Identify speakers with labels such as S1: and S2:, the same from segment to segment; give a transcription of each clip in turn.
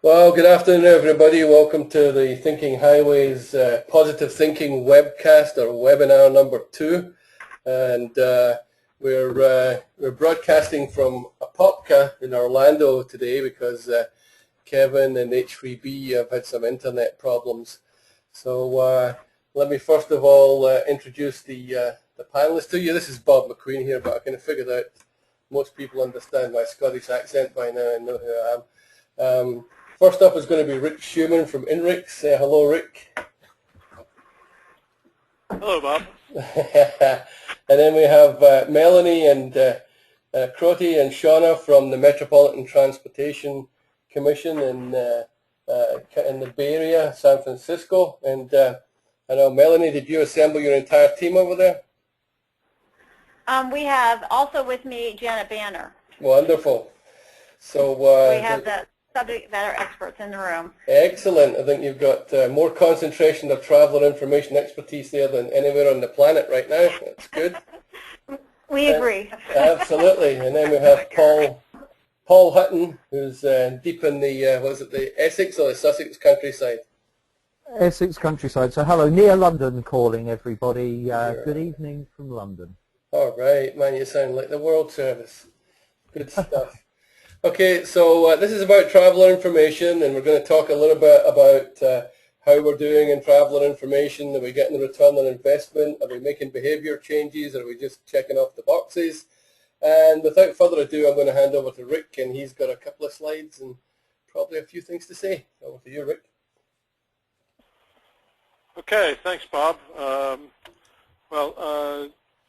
S1: Well, good afternoon, everybody. Welcome to the Thinking Highways Positive Thinking webcast or webinar number 2. And we're broadcasting from Apopka in Orlando today because Kevin and H3B have had some internet problems. So let me first of all introduce the panelists to you. This is Bob McQueen here, but I kind of figured out most people understand my Scottish accent by now and know who I am. First up is going to be Rick Schumann from INRIX. Say hello, Rick.
S2: Hello, Bob.
S1: And then we have Melanie and Crotty and Shauna from the Metropolitan Transportation Commission in the Bay Area, San Francisco. And I know, Melanie, did you assemble your entire team over there?
S3: We have also with me Janet Banner.
S1: Wonderful. So
S3: we have the subject matter experts in the room.
S1: Excellent. I think you've got more concentration of traveler information expertise there than anywhere on the planet right now. That's good.
S3: We agree.
S1: Absolutely. And then we have Paul Hutton, who's deep in the, the Essex or the Sussex countryside?
S4: Essex countryside. So hello, near London calling everybody. Good evening from London.
S1: All right, man, you sound like the World Service. Good stuff. Okay, so this is about traveler information, and we're going to talk a little bit about how we're doing in traveler information. Are we getting the return on investment? Are we making behavior changes? Are we just checking off the boxes? And without further ado, I'm going to hand over to Rick, and he's got a couple of slides and probably a few things to say. Over to you, Rick.
S2: Okay, thanks, Bob.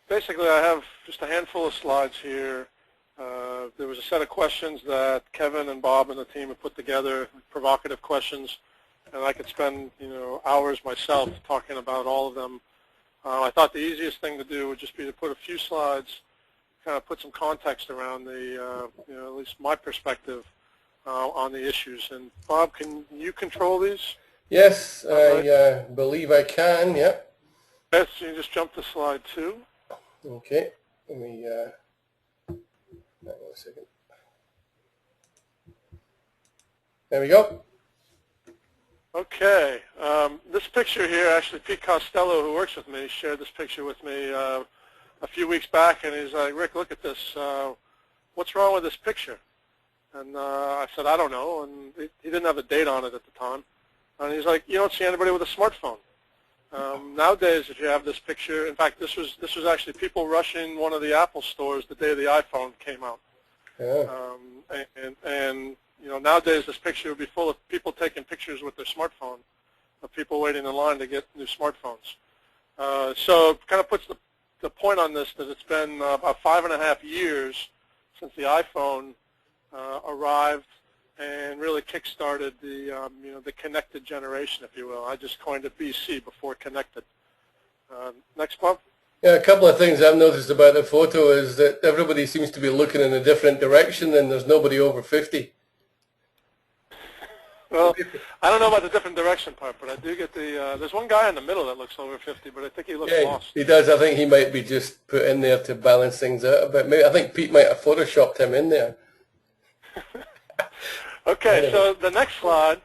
S2: Basically, I have just a handful of slides here. There was a set of questions that Kevin and Bob and the team have put together, provocative questions, and I could spend hours myself talking about all of them. I thought the easiest thing to do would just be to put a few slides, kind of put some context around the, at least my perspective on the issues. And Bob, can you control these?
S1: Yes, I believe I can. Yeah.
S2: Yes, you just jump to slide 2.
S1: Okay. Let me. Hang on a second. There we go.
S2: Okay. This picture here, actually, Pete Costello, who works with me, shared this picture with me a few weeks back, and he's like, Rick, look at this. What's wrong with this picture? And I said, I don't know, and he didn't have a date on it at the time. And he's like, you don't see anybody with a smartphone. Nowadays, if you have this picture, in fact, this was actually people rushing one of the Apple stores the day the iPhone came out.
S1: Yeah.
S2: And nowadays this picture would be full of people taking pictures with their smartphone, of people waiting in line to get new smartphones. So it kind of puts the point on this that it's been about 5.5 years since the iPhone arrived and really kick-started the connected generation, if you will. I just coined it BC, before connected. Next, Bob.
S1: Yeah, a couple of things I've noticed about the photo is that everybody seems to be looking in a different direction, and there's nobody over 50.
S2: Well, I don't know about the different direction part, but I do get the, there's one guy in the middle that looks over 50, but I think he looks lost.
S1: He does. I think he might be just put in there to balance things out a bit. Maybe, I think Pete might have photoshopped him in there.
S2: Okay, so the next slide,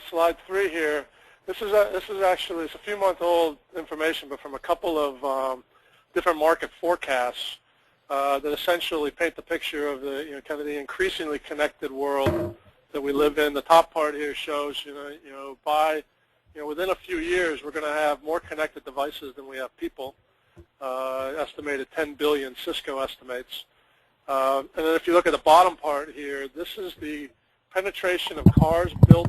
S2: slide 3 here, this is actually, it's a few-month-old information, but from a couple of different market forecasts that essentially paint the picture of the, kind of the increasingly connected world that we live in. The top part here shows, within a few years, we're going to have more connected devices than we have people. Estimated 10 billion, Cisco estimates. And then if you look at the bottom part here, this is the penetration of cars built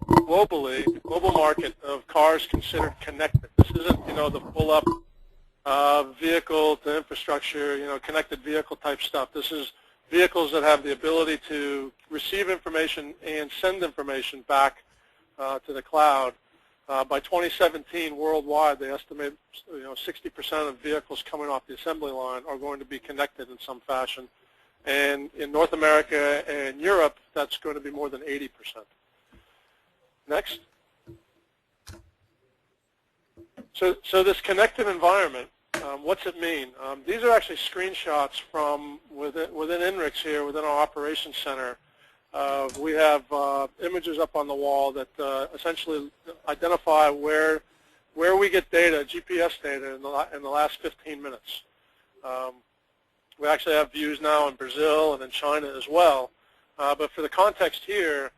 S2: globally, global market of cars considered connected. This isn't, the pull-up vehicle to infrastructure, connected vehicle type stuff. This is vehicles that have the ability to receive information and send information back to the cloud. By 2017, worldwide, they estimate 60% of vehicles coming off the assembly line are going to be connected in some fashion. And in North America and Europe, that's going to be more than 80%. Next. So this connected environment, what's it mean? These are actually screenshots from within INRIX here, within our operations center, We have images up on the wall that essentially identify where we get data, GPS data, in the last 15 minutes. We actually have views now in Brazil and in China as well. But for the context here,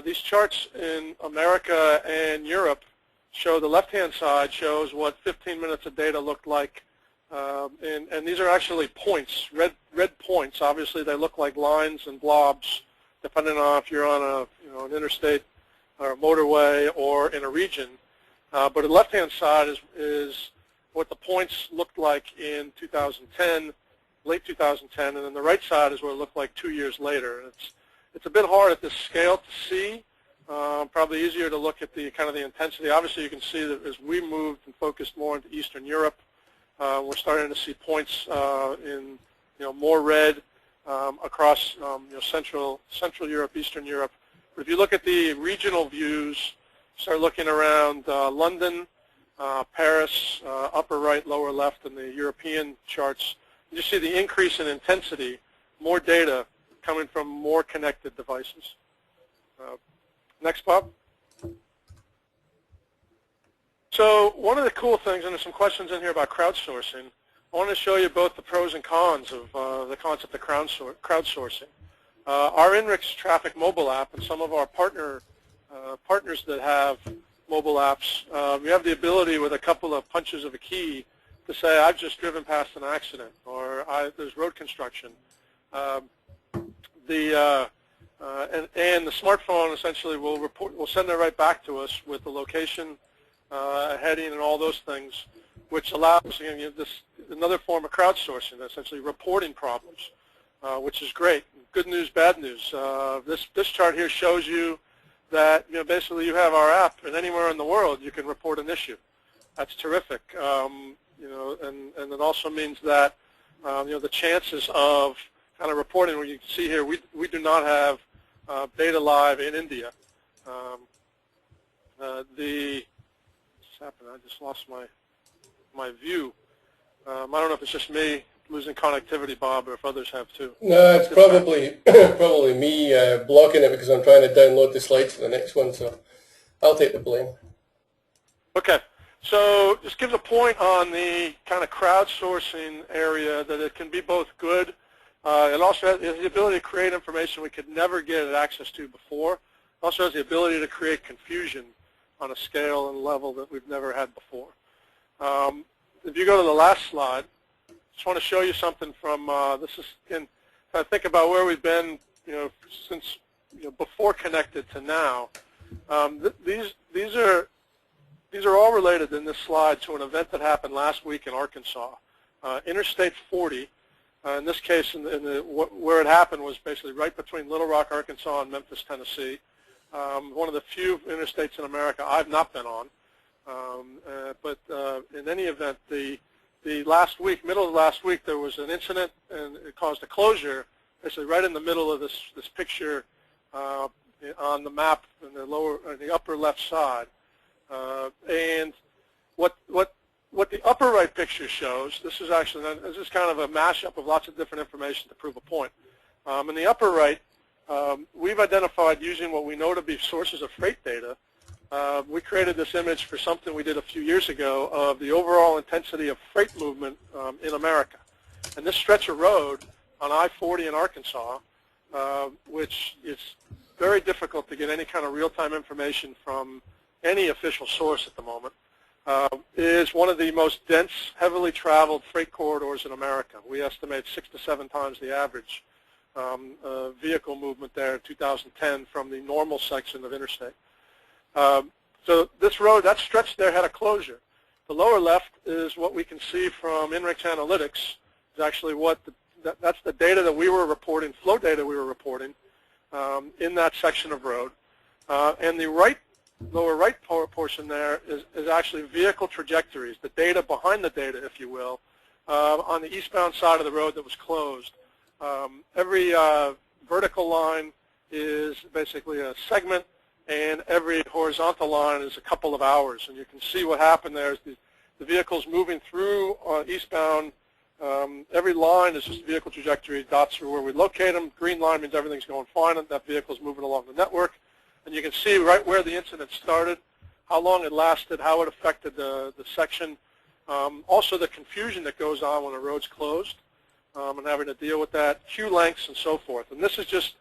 S2: these charts in America and Europe show the left-hand side shows what 15 minutes of data looked like. And these are actually points, red points. Obviously, they look like lines and blobs, depending on if you're on an interstate or a motorway or in a region. But the left-hand side is what the points looked like in 2010, late 2010, and then the right side is what it looked like 2 years later. It's a bit hard at this scale to see. Probably easier to look at the kind of the intensity. Obviously, you can see that as we moved and focused more into Eastern Europe, we're starting to see points in more red across Central Europe, Eastern Europe. But if you look at the regional views, start looking around London, Paris, upper right, lower left, and the European charts, you see the increase in intensity, more data coming from more connected devices. Next, Bob. So one of the cool things, and there's some questions in here about crowdsourcing, I want to show you both the pros and cons of the concept of crowdsourcing. Our INRIX Traffic mobile app and some of our partners that have mobile apps, we have the ability with a couple of punches of a key to say, I've just driven past an accident, or there's road construction. And the smartphone essentially will send it right back to us with the location, heading, and all those things, which allows this another form of crowdsourcing, essentially reporting problems, which is great. Good news, bad news. This chart here shows you that basically you have our app, and anywhere in the world you can report an issue. That's terrific. And it also means that the chances of kind of reporting, where you can see here, we do not have data live in India. What's happened? I just lost my view. I don't know if it's just me losing connectivity, Bob, or if others have too.
S1: No, it's probably probably me blocking it because I'm trying to download the slides for the next one, so I'll take the blame.
S2: Okay. So just gives a point on the kind of crowdsourcing area that it can be both good. It also has the ability to create information we could never get access to before. It also has the ability to create confusion on a scale and level that we've never had before. If you go to the last slide, I just want to show you something from, this is, again, I think about where we've been, since before connected to now. These are all related in this slide to an event that happened last week in Arkansas. Interstate 40, in this case, where it happened was basically right between Little Rock, Arkansas and Memphis, Tennessee. One of the few interstates in America I've not been on. But in any event, the middle of last week, there was an incident, and it caused a closure, basically right in the middle of this picture on the map in the upper left side. And what the upper right picture shows, this is kind of a mashup of lots of different information to prove a point. In the upper right, we've identified, using what we know to be sources of freight data, we created this image for something we did a few years ago of the overall intensity of freight movement in America. And this stretch of road on I-40 in Arkansas, which is very difficult to get any kind of real-time information from any official source at the moment, is one of the most dense, heavily traveled freight corridors in America. We estimate 6 to 7 times the average vehicle movement there in 2010 from the normal section of interstate. So this road, that stretch there, had a closure. The lower left is what we can see from INRIX Analytics. Is actually that's the data that we were reporting, flow data we were reporting in that section of road. And the lower right portion there is actually vehicle trajectories, the data behind the data, if you will, on the eastbound side of the road that was closed. Every vertical line is basically a segment, and every horizontal line is a couple of hours. And you can see what happened there is the vehicles moving through eastbound Every line is just vehicle trajectory. Dots are where we locate them. Green line means everything's going fine and that vehicle is moving along the network. And you can see right where the incident started, how long it lasted, how it affected the section. Also the confusion that goes on when a road's closed and having to deal with that, queue lengths and so forth. And this is just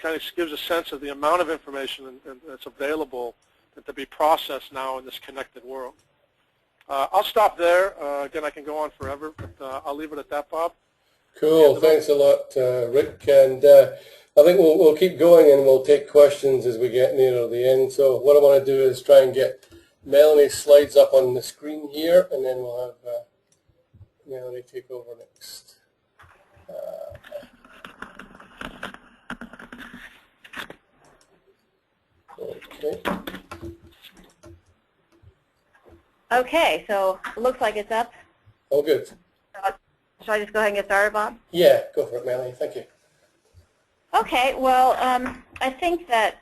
S2: kind of gives a sense of the amount of information that's available and to be processed now in this connected world. I'll stop there. Again, I can go on forever, but I'll leave it at that, Bob.
S1: Cool. Thanks a lot, Rick. And I think we'll keep going and we'll take questions as we get nearer the end. So what I want to do is try and get Melanie's slides up on the screen here, and then we'll have Melanie take over next. Okay.
S3: Okay, so it looks like it's up.
S1: All good.
S3: Should I just go ahead and get started, Bob?
S1: Yeah, go for it, Melanie. Thank you.
S3: Okay, well, I think that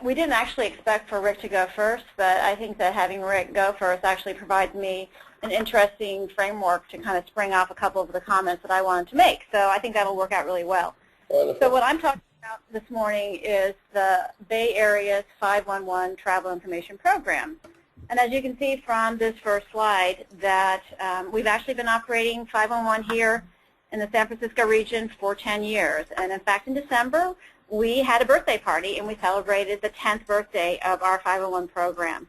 S3: we didn't actually expect for Rick to go first, but I think that having Rick go first actually provides me an interesting framework to kind of spring off a couple of the comments that I wanted to make. So I think that'll work out really well.
S1: Wonderful.
S3: So what I'm talking about this morning is the Bay Area's 511 Travel Information Program. And as you can see from this first slide, that we've actually been operating 511 here in the San Francisco region for 10 years. And in fact, in December, we had a birthday party and we celebrated the 10th birthday of our 511 program.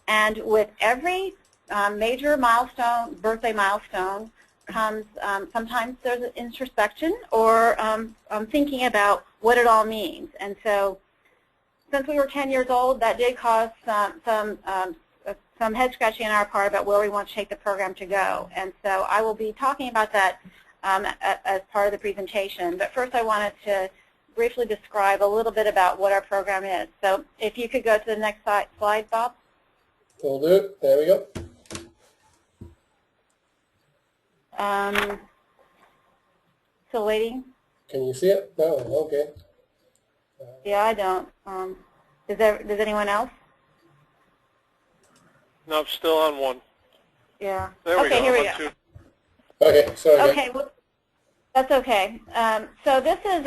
S3: And with every major milestone, birthday milestone, comes sometimes there's an introspection or thinking about what it all means. And so since we were 10 years old, that did cause some head scratching on our part about where we want to take the program to go. And so I will be talking about that as part of the presentation. But first I wanted to briefly describe a little bit about what our program is. So if you could go to the next slide, Bob.
S1: Will do. There we go.
S3: Still waiting?
S1: Can you see it? No. Okay.
S3: Yeah, I don't. Does anyone else?
S2: No, I'm still on one.
S3: Yeah.
S2: There we go.
S3: Here we
S2: I'm
S3: go.
S2: on two.
S1: Okay. Sorry.
S3: Okay. Well, that's okay. So this is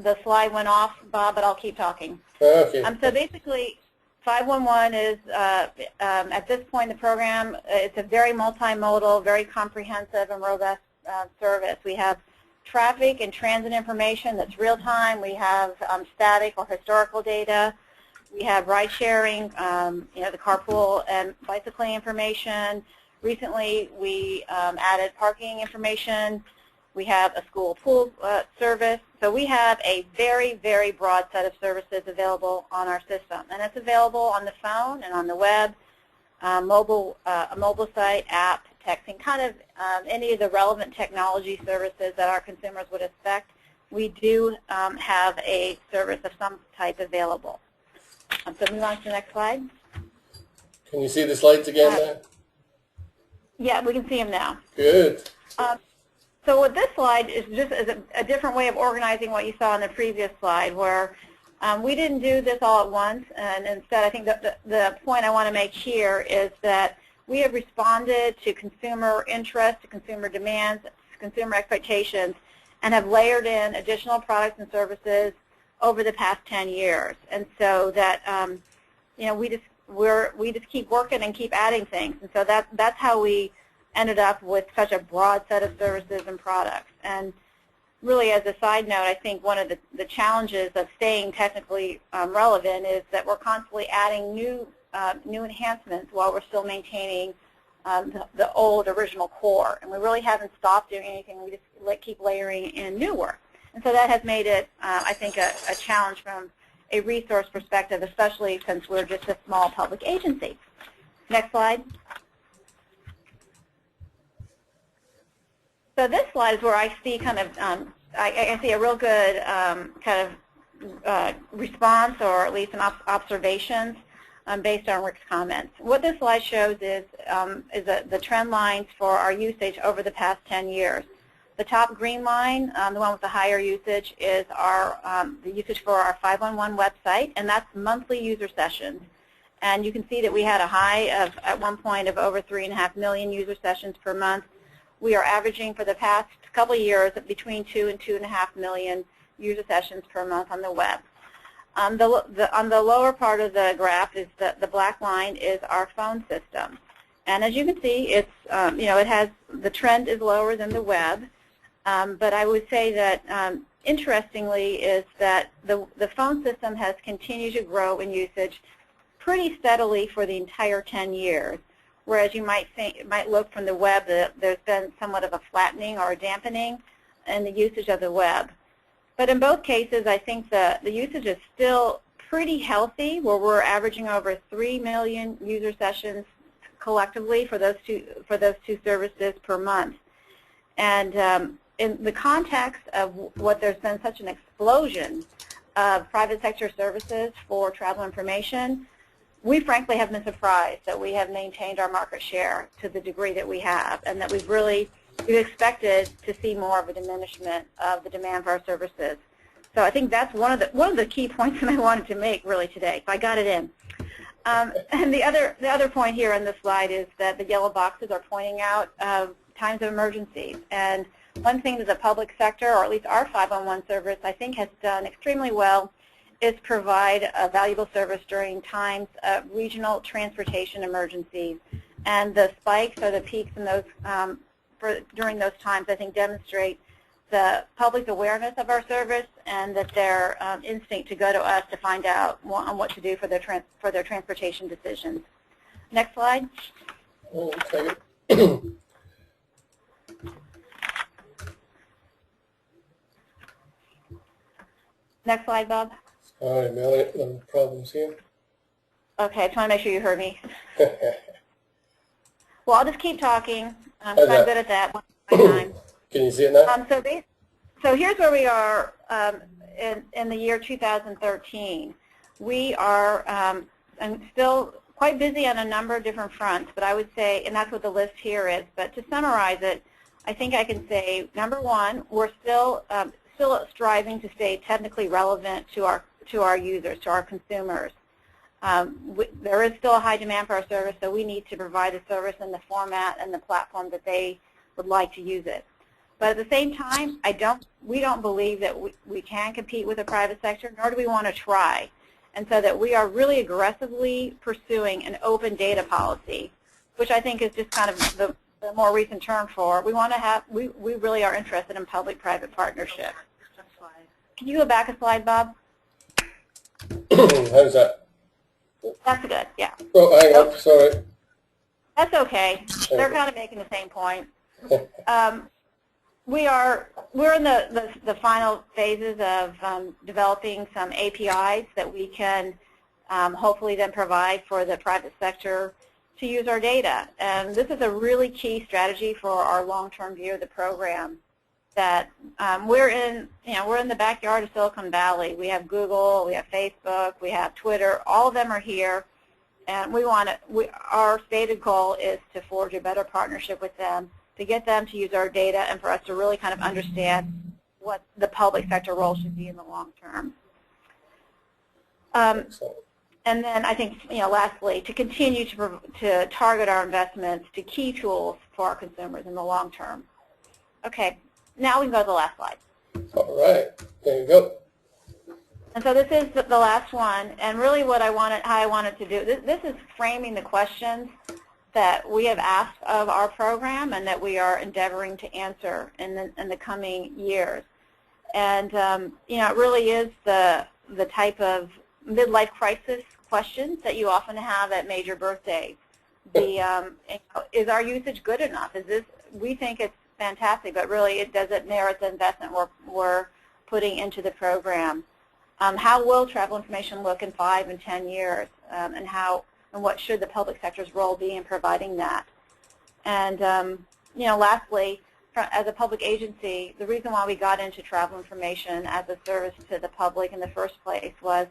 S3: the slide went off, Bob, but I'll keep talking.
S1: Okay.
S3: So basically, 511 is, at this point in the program, it's a very multimodal, very comprehensive and robust service. We have traffic and transit information that's real-time. We have static or historical data. We have ride-sharing, the carpool and bicycling information. Recently, we added parking information. We have a school pool service. So we have a very, very broad set of services available on our system. And it's available on the phone and on the web, a mobile site, app, texting, kind of any of the relevant technology services that our consumers would expect. We do have a service of some type available. So move on to the next slide.
S1: Can you see the slides again now?
S3: Yeah, we can see them now.
S1: Good.
S3: So what this slide is just a different way of organizing what you saw in the previous slide, where we didn't do this all at once, and instead I think the point I want to make here is that we have responded to consumer interest, to consumer demands, consumer expectations, and have layered in additional products and services over the past 10 years. And so that we just keep working and keep adding things. And so that's how we ended up with such a broad set of services and products. And really, as a side note, I think one of the challenges of staying technically relevant is that we're constantly adding new enhancements while we're still maintaining the old original core. And we really haven't stopped doing anything. We just keep layering in new work. And so that has made it, I think, a challenge from a resource perspective, especially since we're just a small public agency. Next slide. So this slide is where I see kind of, I see a real good kind of response, or at least an observations based on Rick's comments. What this slide shows is the trend lines for our usage over the past 10 years. The top green line, the one with the higher usage, is the usage for our 511 website, and that's monthly user sessions. And you can see that we had a high of, at one point, of over 3.5 million user sessions per month. We are averaging for the past couple of years between 2 and 2.5 million user sessions per month on the web. On the lower part of the graph is the black line is our phone system. And as you can see, it's, it has, the trend is lower than the web. But I would say that interestingly is that the phone system has continued to grow in usage pretty steadily for the entire 10 years. Whereas you might look from the web that there's been somewhat of a flattening or a dampening in the usage of the web. But in both cases, I think the usage is still pretty healthy, where we're averaging over 3 million user sessions collectively for those two services per month. And in the context of what there's been such an explosion of private sector services for travel information, we frankly have been surprised that we have maintained our market share to the degree that we have, and that we've expected to see more of a diminishment of the demand for our services. So I think that's one of the key points that I wanted to make really today. So I got it in. And the other point here on this slide is that the yellow boxes are pointing out times of emergency. And one thing that the public sector, or at least our 511 service, I think has done extremely well is provide a valuable service during times of regional transportation emergencies. And the spikes or the peaks in those during those times, I think, demonstrate the public's awareness of our service and that their instinct to go to us to find out on what to do for their transportation decisions. Next slide.
S1: Okay.
S3: Next slide, Bob.
S1: All right, Melanie, no problems here.
S3: Okay, I just want to make sure you heard me. Well, I'll just keep talking. I'm
S1: How's
S3: good
S1: that?
S3: at that one time.
S1: Can you see it now?
S3: So here's where we are in the year 2013. We are still quite busy on a number of different fronts, but I would say, and that's what the list here is, but to summarize it, I think I can say, number one, we're still striving to stay technically relevant to our users, to our consumers. There is still a high demand for our service, so we need to provide a service in the format and the platform that they would like to use it. But at the same time, we don't believe that we can compete with the private sector, nor do we want to try. And so that we are really aggressively pursuing an open data policy, which I think is just kind of the more recent term for. We want to have, we really are interested in public-private partnership. Can you go back a slide, Bob?
S1: How's that?
S3: That's good, yeah.
S1: Oh, hang on, sorry.
S3: That's okay. They're kind of making the same point. We're in the final phases of developing some APIs that we can hopefully then provide for the private sector to use our data. And this is a really key strategy for our long-term view of the program. That we're in the backyard of Silicon Valley. We have Google, we have Facebook, we have Twitter. All of them are here, and our stated goal is to forge a better partnership with them, to get them to use our data, and for us to really kind of understand what the public sector role should be in the long term. And then I think, lastly, to continue to target our investments to key tools for our consumers in the long term. Okay. Now we can go to the last slide.
S1: All right, there you go.
S3: And so this is the last one, and really what how I wanted to do, this is framing the questions that we have asked of our program and that we are endeavoring to answer in the coming years. And it really is the type of midlife crisis questions that you often have at major birthdays. Is our usage good enough? We think it's fantastic, but really it doesn't merit the investment we're putting into the program. How will travel information look in 5 and 10 years, and what should the public sector's role be in providing that? And lastly, as a public agency, the reason why we got into travel information as a service to the public in the first place was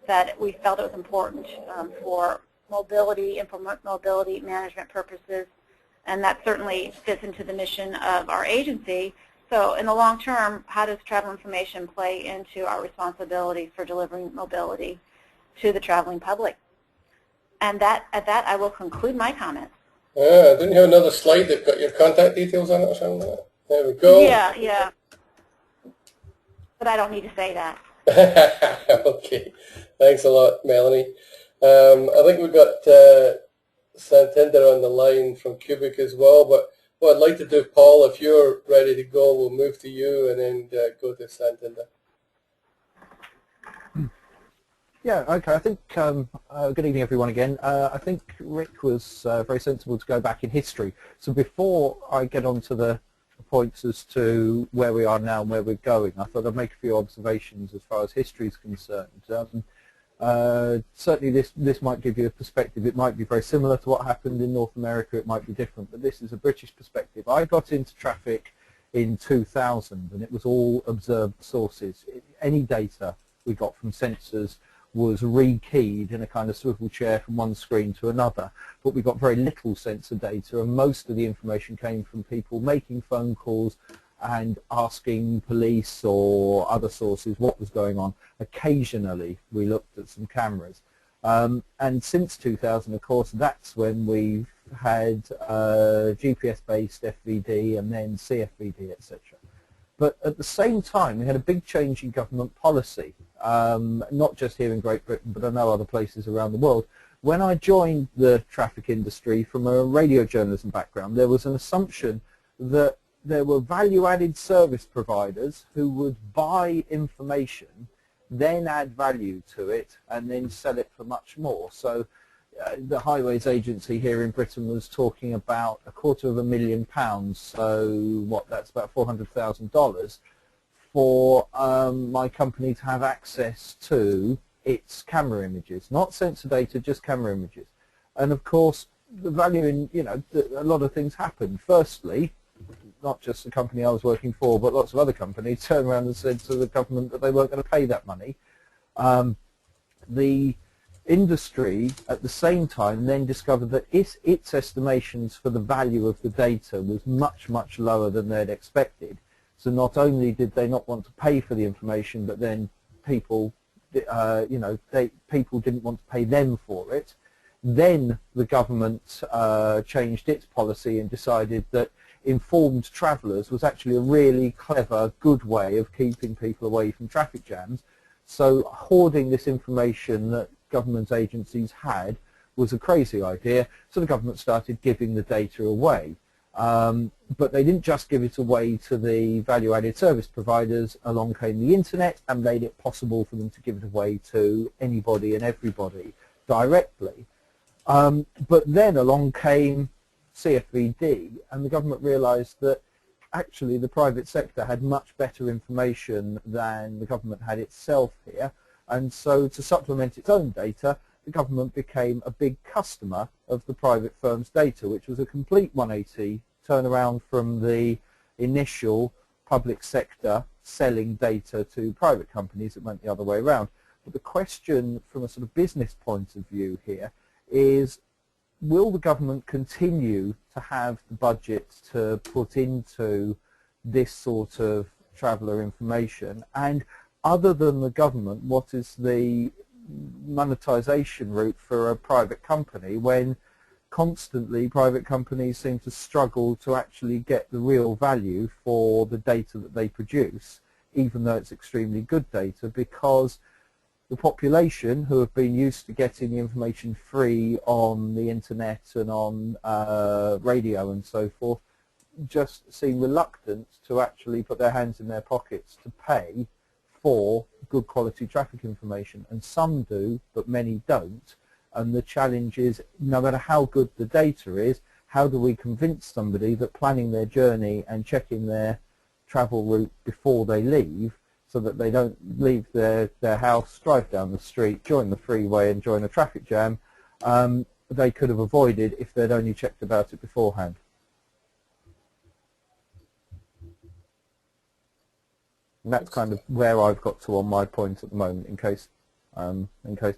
S3: that we felt it was important for mobility and for mobility management purposes. And that certainly fits into the mission of our agency. So in the long term, how does travel information play into our responsibility for delivering mobility to the traveling public? And at that, I will conclude my comments.
S1: Didn't you have another slide that got your contact details on it or something like that? There we go.
S3: Yeah. But I don't need to say that.
S1: Okay. Thanks a lot, Melanie. I think we've got Santander on the line from Cubic as well, but what I'd like to do, Paul, if you're ready to go, we'll move to you and then go to Santander.
S4: Yeah, okay. I think, good evening everyone again. I think Rick was very sensible to go back in history. So before I get on to the points as to where we are now and where we're going, I thought I'd make a few observations as far as history is concerned. Certainly this might give you a perspective. It might be very similar to what happened in North America. It might be different, but this is a British perspective. I got into traffic in 2000 and it was all observed sources. Any data we got from sensors was rekeyed in a kind of swivel chair from one screen to another, but we got very little sensor data, and most of the information came from people making phone calls and asking police or other sources what was going on. Occasionally we looked at some cameras, and since 2000, of course, that's when we've had GPS-based FVD and then CFVD, etc. But at the same time, we had a big change in government policy, not just here in Great Britain, but I know other places around the world. When I joined the traffic industry from a radio journalism background, there was an assumption that there were value-added service providers who would buy information, then add value to it, and then sell it for much more. So the Highways Agency here in Britain was talking about £250,000, so what, that's about $400,000 for my company to have access to its camera images, not sensor data, just camera images. And of course, the value in, a lot of things happened. Firstly, not just the company I was working for, but lots of other companies turned around and said to the government that they weren't going to pay that money. The industry at the same time then discovered that its estimations for the value of the data was much, much lower than they'd expected. So not only did they not want to pay for the information, but then people, people didn't want to pay them for it. Then the government changed its policy and decided that informed travellers was actually a really clever, good way of keeping people away from traffic jams. So hoarding this information that government agencies had was a crazy idea, so the government started giving the data away. But they didn't just give it away to the value-added service providers. Along came the internet and made it possible for them to give it away to anybody and everybody directly. But then along came CFVD, and the government realized that actually the private sector had much better information than the government had itself here. And so to supplement its own data, the government became a big customer of the private firm's data, which was a complete 180 turnaround from the initial public sector selling data to private companies. It went the other way around. But the question from a sort of business point of view here is, will the government continue to have the budget to put into this sort of traveller information? And other than the government, what is the monetization route for a private company when constantly private companies seem to struggle to actually get the real value for the data that they produce, even though it's extremely good data, because the population, who have been used to getting the information free on the internet and on radio and so forth, just seem reluctant to actually put their hands in their pockets to pay for good quality traffic information. And some do, but many don't. And the challenge is, no matter how good the data is, how do we convince somebody that planning their journey and checking their travel route before they leave, so that they don't leave their house, drive down the street, join the freeway and join a traffic jam, they could have avoided if they'd only checked about it beforehand. And that's kind of where I've got to on my point at the moment, in case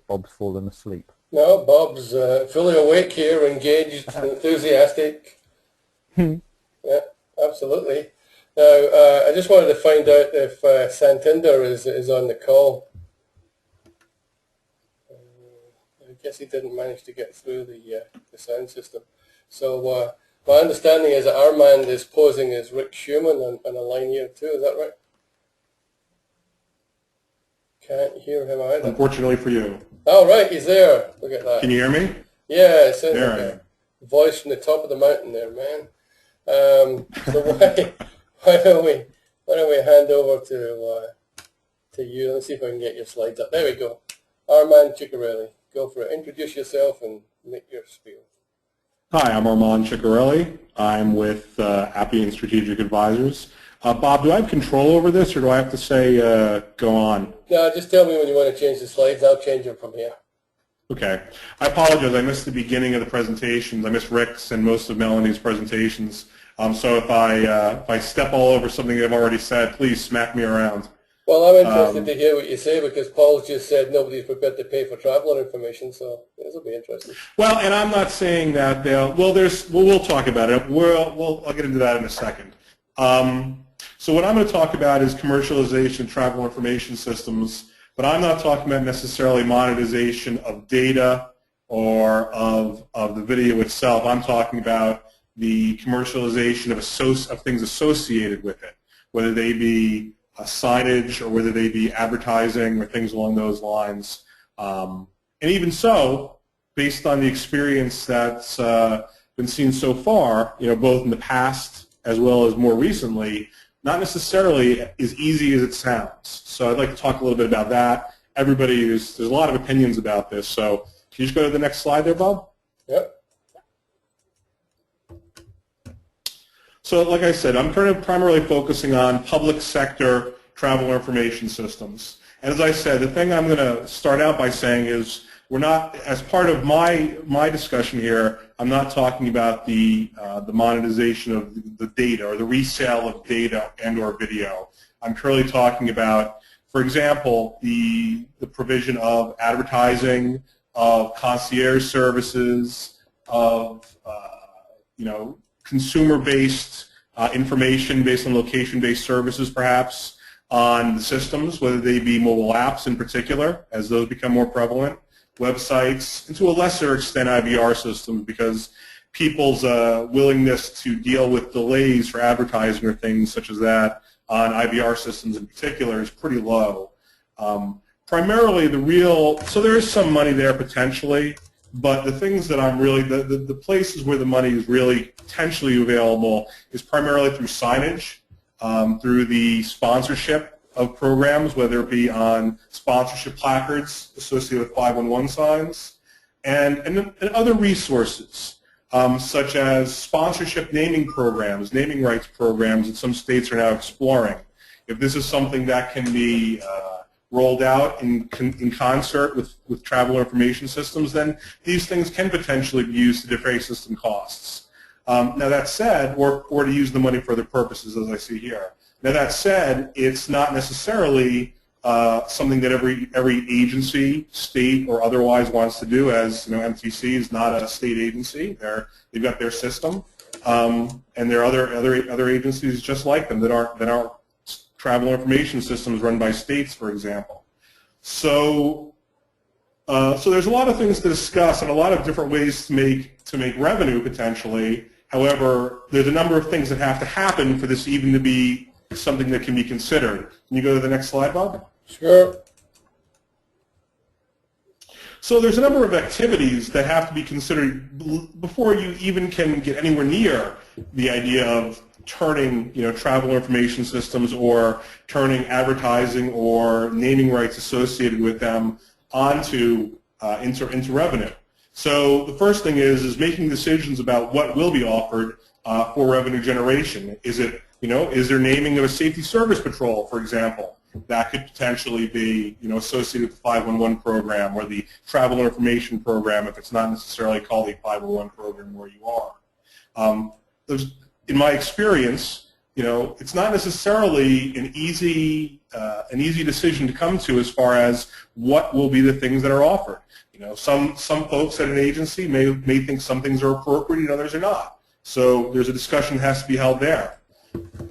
S4: Bob's fallen asleep.
S1: No, Bob's fully awake here, engaged, enthusiastic. Yeah, absolutely. Now, I just wanted to find out if Santander is on the call. guess he didn't manage to get through the sound system. So my understanding is that Armand is posing as Rick Schumann on a line here too. Is that right? Can't hear him either.
S5: Unfortunately for you.
S1: Oh, right, he's there. Look at that.
S5: Can you hear me?
S1: Yeah, it sounds
S5: There
S1: like
S5: I
S1: a
S5: am.
S1: voice from the top of the mountain there, man. So why don't we hand over to you? Let's see if I can get your slides up. There we go. Armand Ciccarelli. Go for it. Introduce yourself and make your spiel.
S5: Hi, I'm Armand Ciccarelli. I'm with Appian Strategic Advisors. Bob, do I have control over this, or do I have to say go on?
S1: No, just tell me when you want to change the slides. I'll change them from here.
S5: Okay. I apologize. I missed the beginning of the presentations. I missed Rick's and most of Melanie's presentations. So if I step all over something I've already said, please smack me around.
S1: Well, I'm interested to hear what you say because Paul's just said nobody's prepared to pay for traveler information, so this will be interesting.
S5: Well, and I'm not saying that they'll. Well, we'll talk about it. I'll get into that in a second. So what I'm going to talk about is commercialization of travel information systems, but I'm not talking about necessarily monetization of data or of the video itself. I'm talking about the commercialization of things associated with it, whether they be signage or whether they be advertising or things along those lines. And even so, based on the experience that's been seen so far, both in the past as well as more recently, not necessarily as easy as it sounds. So I'd like to talk a little bit about that. There's a lot of opinions about this. So can you just go to the next slide there, Bob?
S1: Yep.
S5: So like I said, I'm primarily focusing on public sector travel information systems. And as I said, the thing I'm going to start out by saying is we're not, as part of my discussion here, I'm not talking about the monetization of the data or the resale of data and or video. I'm purely talking about, for example, the provision of advertising, of concierge services, of consumer-based information based on location-based services, perhaps, on the systems, whether they be mobile apps in particular, as those become more prevalent, websites, and to a lesser extent IVR systems, because people's willingness to deal with delays for advertising or things such as that on IVR systems in particular is pretty low. Primarily so there is some money there potentially, but the things that I'm really, the places where the money is really potentially available is primarily through signage, through the sponsorship of programs, whether it be on sponsorship placards associated with 511 signs, and other resources, such as sponsorship naming programs, naming rights programs that some states are now exploring. If this is something that can be rolled out in concert with travel information systems, then these things can potentially be used to defray system costs. Now that said, or to use the money for other purposes, as I see here. Now that said, it's not necessarily something that every agency, state or otherwise wants to do, as MTC is not a state agency. They've got their system, and there are other agencies just like them that aren't travel information systems run by states, for example. So there's a lot of things to discuss and a lot of different ways to make revenue potentially. However, there's a number of things that have to happen for this even to be something that can be considered. Can you go to the next slide, Bob?
S1: Sure.
S5: So there's a number of activities that have to be considered before you even can get anywhere near the idea of turning travel information systems or turning advertising or naming rights associated with them onto into revenue. So the first thing is making decisions about what will be offered for revenue generation. Is there naming of a safety service patrol, for example? That could potentially be associated with the 511 program or the travel information program if it's not necessarily called a 511 program where you are. In my experience, it's not necessarily an easy decision to come to as far as what will be the things that are offered. Some folks at an agency may think some things are appropriate and others are not. So there's a discussion that has to be held there.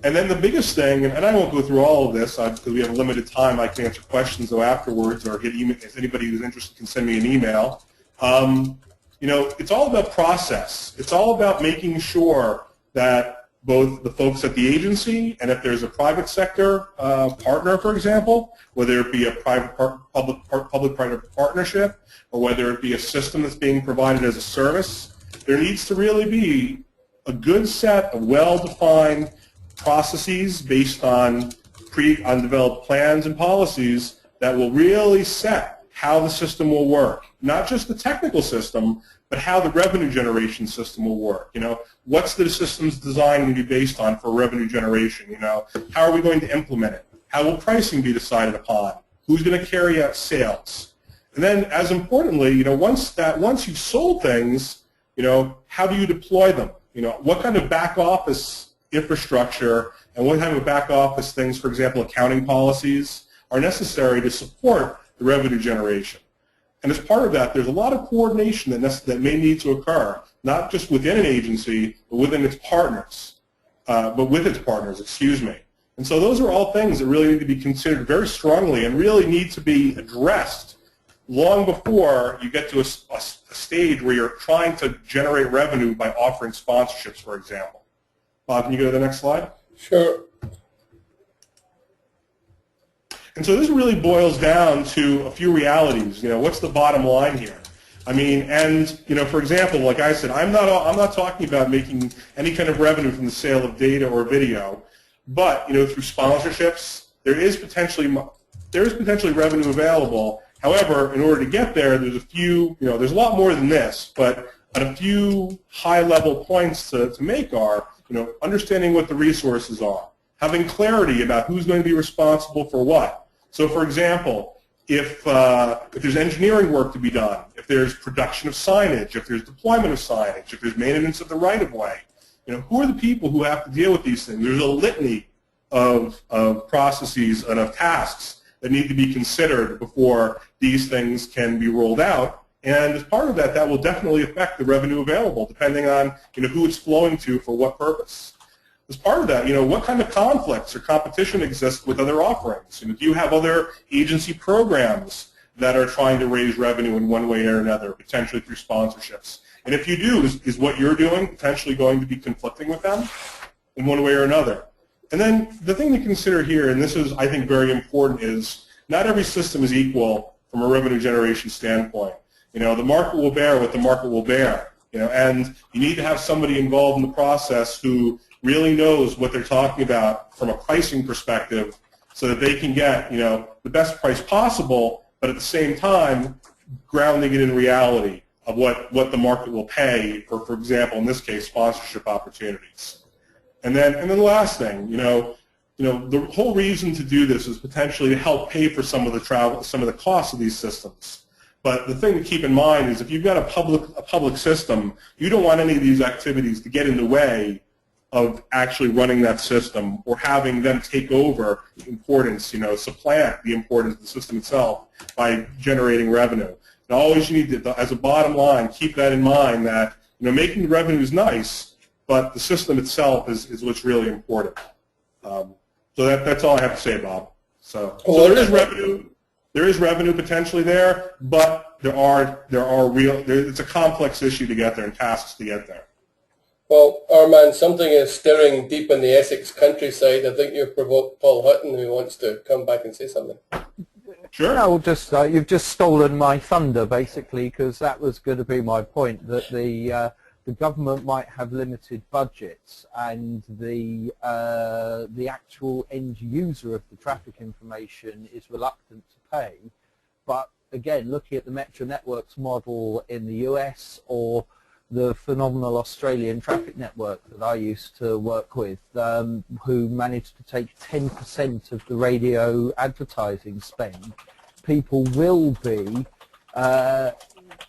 S5: And then the biggest thing, and I won't go through all of this because we have a limited time. I can answer questions though afterwards, or get email. If anybody who's interested can send me an email. It's all about process. It's all about making sure that both the folks at the agency and if there's a private sector partner, for example, whether it be a public-private partnership or whether it be a system that's being provided as a service, there needs to really be a good set of well-defined processes based on developed plans and policies that will really set how the system will work. Not just the technical system, but how the revenue generation system will work. What's the system's design going to be based on for revenue generation? How are we going to implement it? How will pricing be decided upon? Who's going to carry out sales? And then, as importantly, once you've sold things, how do you deploy them? What kind of back office infrastructure and what kind of back office things, for example, accounting policies, are necessary to support the revenue generation. And as part of that, there's a lot of coordination that may need to occur, not just within an agency, but within its partners, excuse me. And so those are all things that really need to be considered very strongly and really need to be addressed long before you get to a stage where you're trying to generate revenue by offering sponsorships, for example. Bob, can you go to the next slide?
S1: Sure.
S5: And so this really boils down to a few realities. What's the bottom line here? For example, like I said, I'm not talking about making any kind of revenue from the sale of data or video, but through sponsorships, there is potentially revenue available. However, in order to get there, there's there's a lot more than this, but a few high-level points to make are, understanding what the resources are, having clarity about who's going to be responsible for what. So, for example, if there's engineering work to be done, if there's production of signage, if there's deployment of signage, if there's maintenance of the right-of-way, who are the people who have to deal with these things? There's a litany of processes and of tasks that need to be considered before these things can be rolled out. And as part of that, that will definitely affect the revenue available, depending on who it's flowing to for what purpose. As part of that, what kind of conflicts or competition exists with other offerings? Do you have other agency programs that are trying to raise revenue in one way or another, potentially through sponsorships? And if you do, is what you're doing potentially going to be conflicting with them in one way or another? And then the thing to consider here, and this is, I think, very important, is not every system is equal from a revenue generation standpoint. The market will bear what the market will bear. And you need to have somebody involved in the process who really knows what they're talking about from a pricing perspective so that they can get, the best price possible, but at the same time, grounding it in reality of what the market will pay for example, in this case, sponsorship opportunities. And then the last thing, the whole reason to do this is potentially to help pay for some of the costs of these systems. But the thing to keep in mind is if you've got a public system, you don't want any of these activities to get in the way of actually running that system or having them take over the importance, supplant the importance of the system itself by generating revenue. And always you need to, as a bottom line, keep that in mind that, making the revenue is nice, but the system itself is what's really important. So that's all I have to say, Bob. So there is revenue. There is revenue potentially there, but it's a complex issue to get there and tasks to get there.
S1: Well, Armand, something is stirring deep in the Essex countryside. I think you've provoked Paul Hutton, who wants to come back and say something.
S5: Sure.
S4: No, you've just stolen my thunder, basically, because that was going to be my point, that the government might have limited budgets and the actual end user of the traffic information is reluctant to pay. But again, looking at the Metro Networks model in the US or the phenomenal Australian traffic network that I used to work with, who managed to take 10% of the radio advertising spend, people will be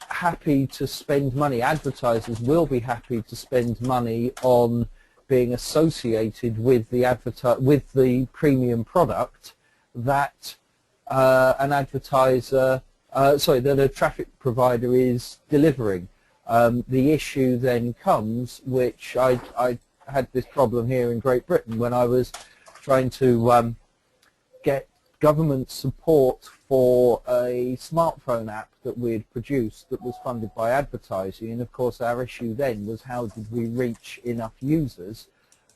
S4: happy to spend money, advertisers will be happy to spend money on being associated with the premium product that that a traffic provider is delivering. The issue then comes, which I had this problem here in Great Britain when I was trying to get government support for a smartphone app that we had produced that was funded by advertising, and of course our issue then was how did we reach enough users,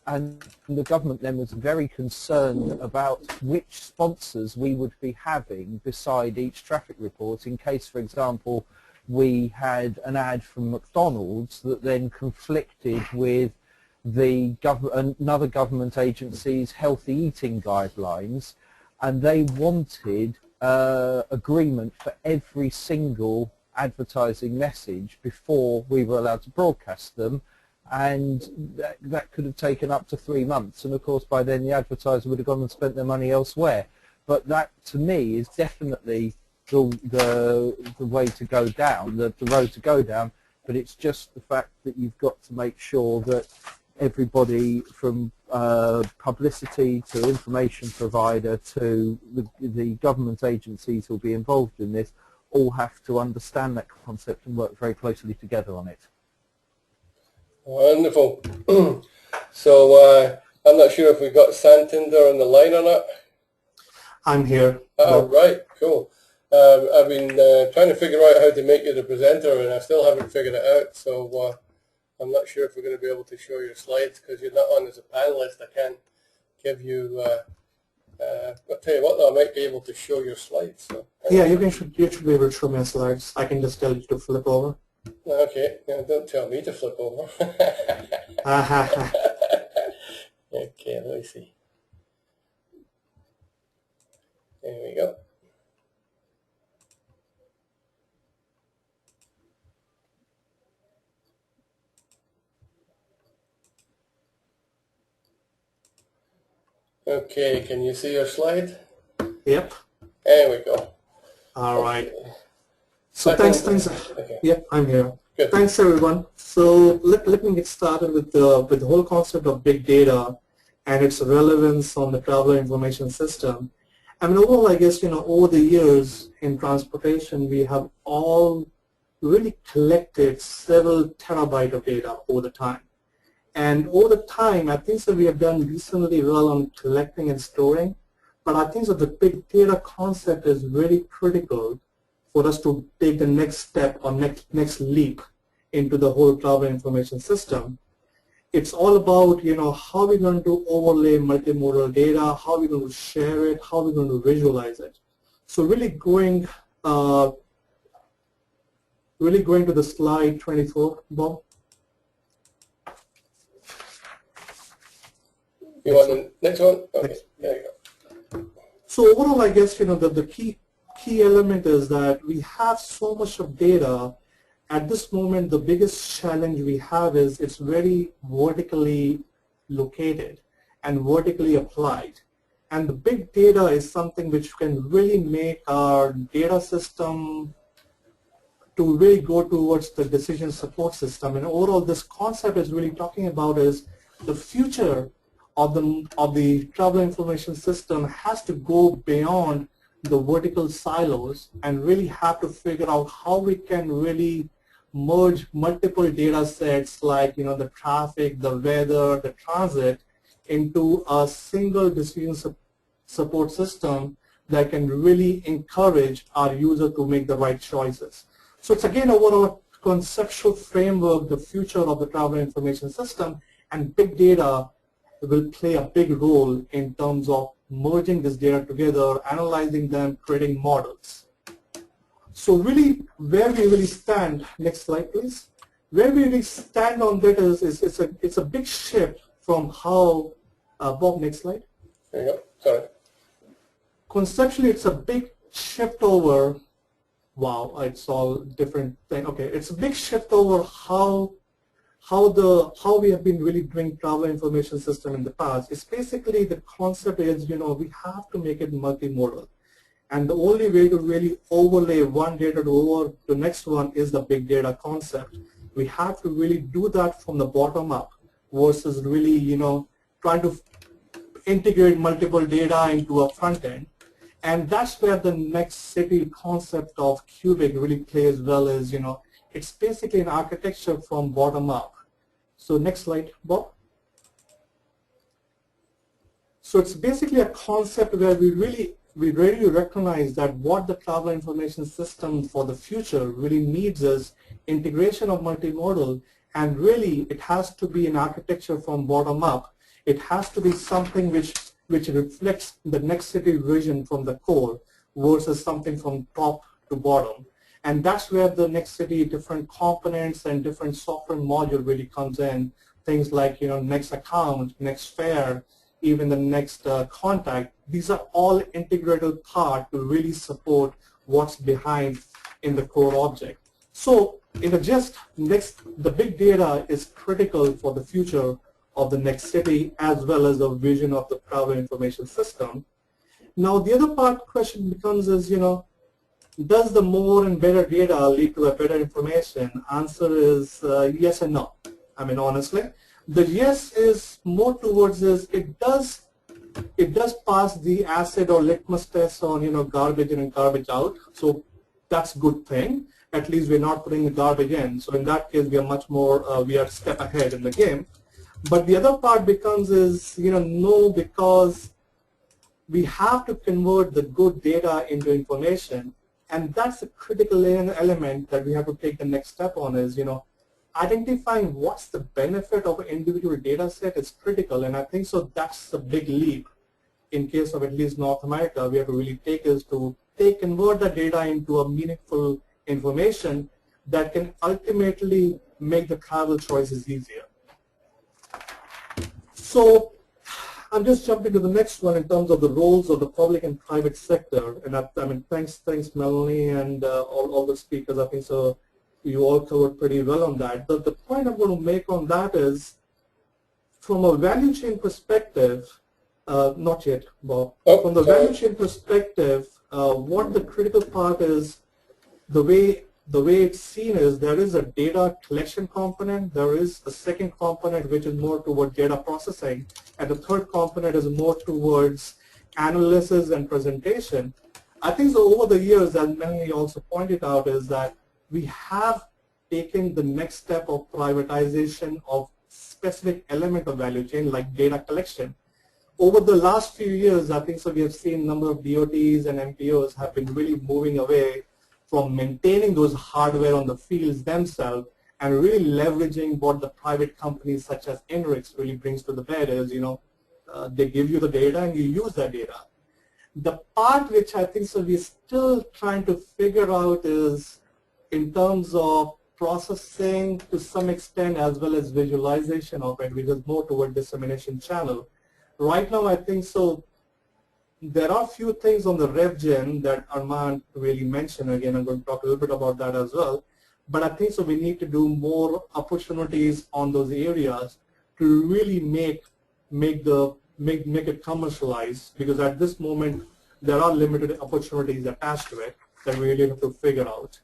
S4: and the government then was very concerned about which sponsors we would be having beside each traffic report in case, for example, we had an ad from McDonald's that then conflicted with the another government agency's healthy eating guidelines, and they wanted agreement for every single advertising message before we were allowed to broadcast them, and that could have taken up to 3 months, and of course by then the advertiser would have gone and spent their money elsewhere. But that to me is definitely the way to go down, the road to go down, but it's just the fact that you've got to make sure that everybody from publicity to information provider to the government agencies who will be involved in this all have to understand that concept and work very closely together on it.
S1: Wonderful. So I'm not sure if we've got Santinder on the line or not.
S6: I'm here.
S1: Oh, right, cool. I've been trying to figure out how to make you the presenter, and I still haven't figured it out, so I'm not sure if we're going to be able to show your slides because you're not on as a panelist. I can't give you, I'll tell you what though, I might be able to show your slides. So.
S6: Yeah, you should be able to show me slides. I can just tell you to flip over.
S1: Okay, yeah, don't tell me to flip over. Okay, let me see. There we go. Okay, can you see your slide?
S6: Yep.
S1: There we go.
S6: All right. So thanks.
S1: Okay.
S6: Yep, I'm here.
S1: Good.
S6: Thanks everyone. So let me get started with the whole concept of big data and its relevance on the traveler information system. I mean, overall, I guess, over the years in transportation, we have all really collected several terabytes of data over the time. And over the time, I think that we have done reasonably well on collecting and storing, but I think that the big data concept is very critical for us to take the next step or next leap into the whole traveler information system. It's all about, how we're going to overlay multimodal data, how we're going to share it, how we're going to visualize it. So really going to the slide 24, Bob.
S1: You want the next one? Okay, there you go.
S6: So overall, I guess, the key element is that we have so much of data. At this moment, the biggest challenge we have is it's very vertically located and vertically applied. And the big data is something which can really make our data system to really go towards the decision support system. And overall, this concept is really talking about is the future of the traveler information system has to go beyond the vertical silos and really have to figure out how we can really merge multiple data sets like the traffic, the weather, the transit into a single decision support system that can really encourage our user to make the right choices. So it's again overall conceptual framework, the future of the traveler information system, and big data will play a big role in terms of merging this data together, analyzing them, creating models. So really, where we really stand, next slide please. Where we really stand on that is it's a big shift from how, Bob, next slide.
S1: There you go, sorry.
S6: Conceptually, it's a big shift over, wow, it's all different thing. Okay, it's a big shift over how we have been really doing traveler information system in the past. It's basically the concept is, we have to make it multimodal. And the only way to really overlay one data over the next one is the big data concept. We have to really do that from the bottom up versus really, trying to integrate multiple data into a front end. And that's where the next city concept of Cubic really plays well is, it's basically an architecture from bottom up. So next slide, Bob. So it's basically a concept where we we really recognize that what the travel information system for the future really needs is integration of multimodal, and really it has to be an architecture from bottom up. It has to be something which reflects the next city vision from the core versus something from top to bottom. And that's where the next city different components and different software module really comes in. Things like, next account, next fare, even the next contact. These are all integral part to really support what's behind in the core object. So in a gist, the big data is critical for the future of the next city as well as the vision of the travel information system. Now the other part question becomes is, does the more and better data lead to a better information? Answer is yes and no. I mean, honestly, the yes is more towards is it does pass the acid or litmus test on garbage in and garbage out. So that's a good thing. At least we're not putting the garbage in. So in that case, we are much more we are a step ahead in the game. But the other part becomes is no, because we have to convert the good data into information. And that's a critical element that we have to take the next step on is, identifying what's the benefit of an individual data set is critical. And I think so that's a big leap in case of at least North America. We have to really take is to convert the data into a meaningful information that can ultimately make the travel choices easier. So I'm just jumping to the next one in terms of the roles of the public and private sector. And I mean, thanks Melanie and all the speakers. I think so you all covered pretty well on that. But the point I'm going to make on that is, from a value chain perspective, not yet, Bob. From the value chain perspective, what the critical part is, the way it's seen is there is a data collection component, there is a second component which is more toward data processing, and the third component is more towards analysis and presentation. I think so over the years, as Melanie also pointed out, is that we have taken the next step of privatization of specific element of value chain like data collection. Over the last few years, I think so we have seen a number of DOTs and MPOs have been really moving away from maintaining those hardware on the fields themselves and really leveraging what the private companies such as INRIX really brings to the bed is, they give you the data and you use that data. The part which I think so we're still trying to figure out is in terms of processing to some extent as well as visualization of it, which is more toward dissemination channel. Right now, I think so there are a few things on the RevGen that Armand really mentioned. Again, I'm going to talk a little bit about that as well. But I think so we need to do more opportunities on those areas to really make it commercialized, because at this moment there are limited opportunities attached to it that we really have to figure out.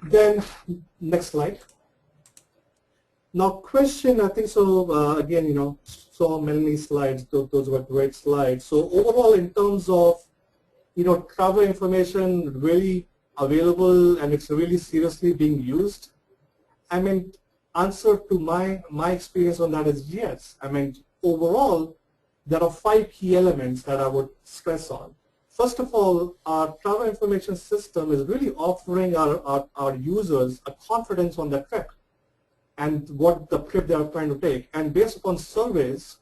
S6: Then next slide. Now question, I think so again, saw Melanie's slides, those were great slides. So overall in terms of, travel information really available and it's really seriously being used, I mean, answer to my experience on that is yes. I mean, overall, there are 5 key elements that I would stress on. First of all, our travel information system is really offering our users a confidence on the trip and what the trip they are trying to take. And based upon surveys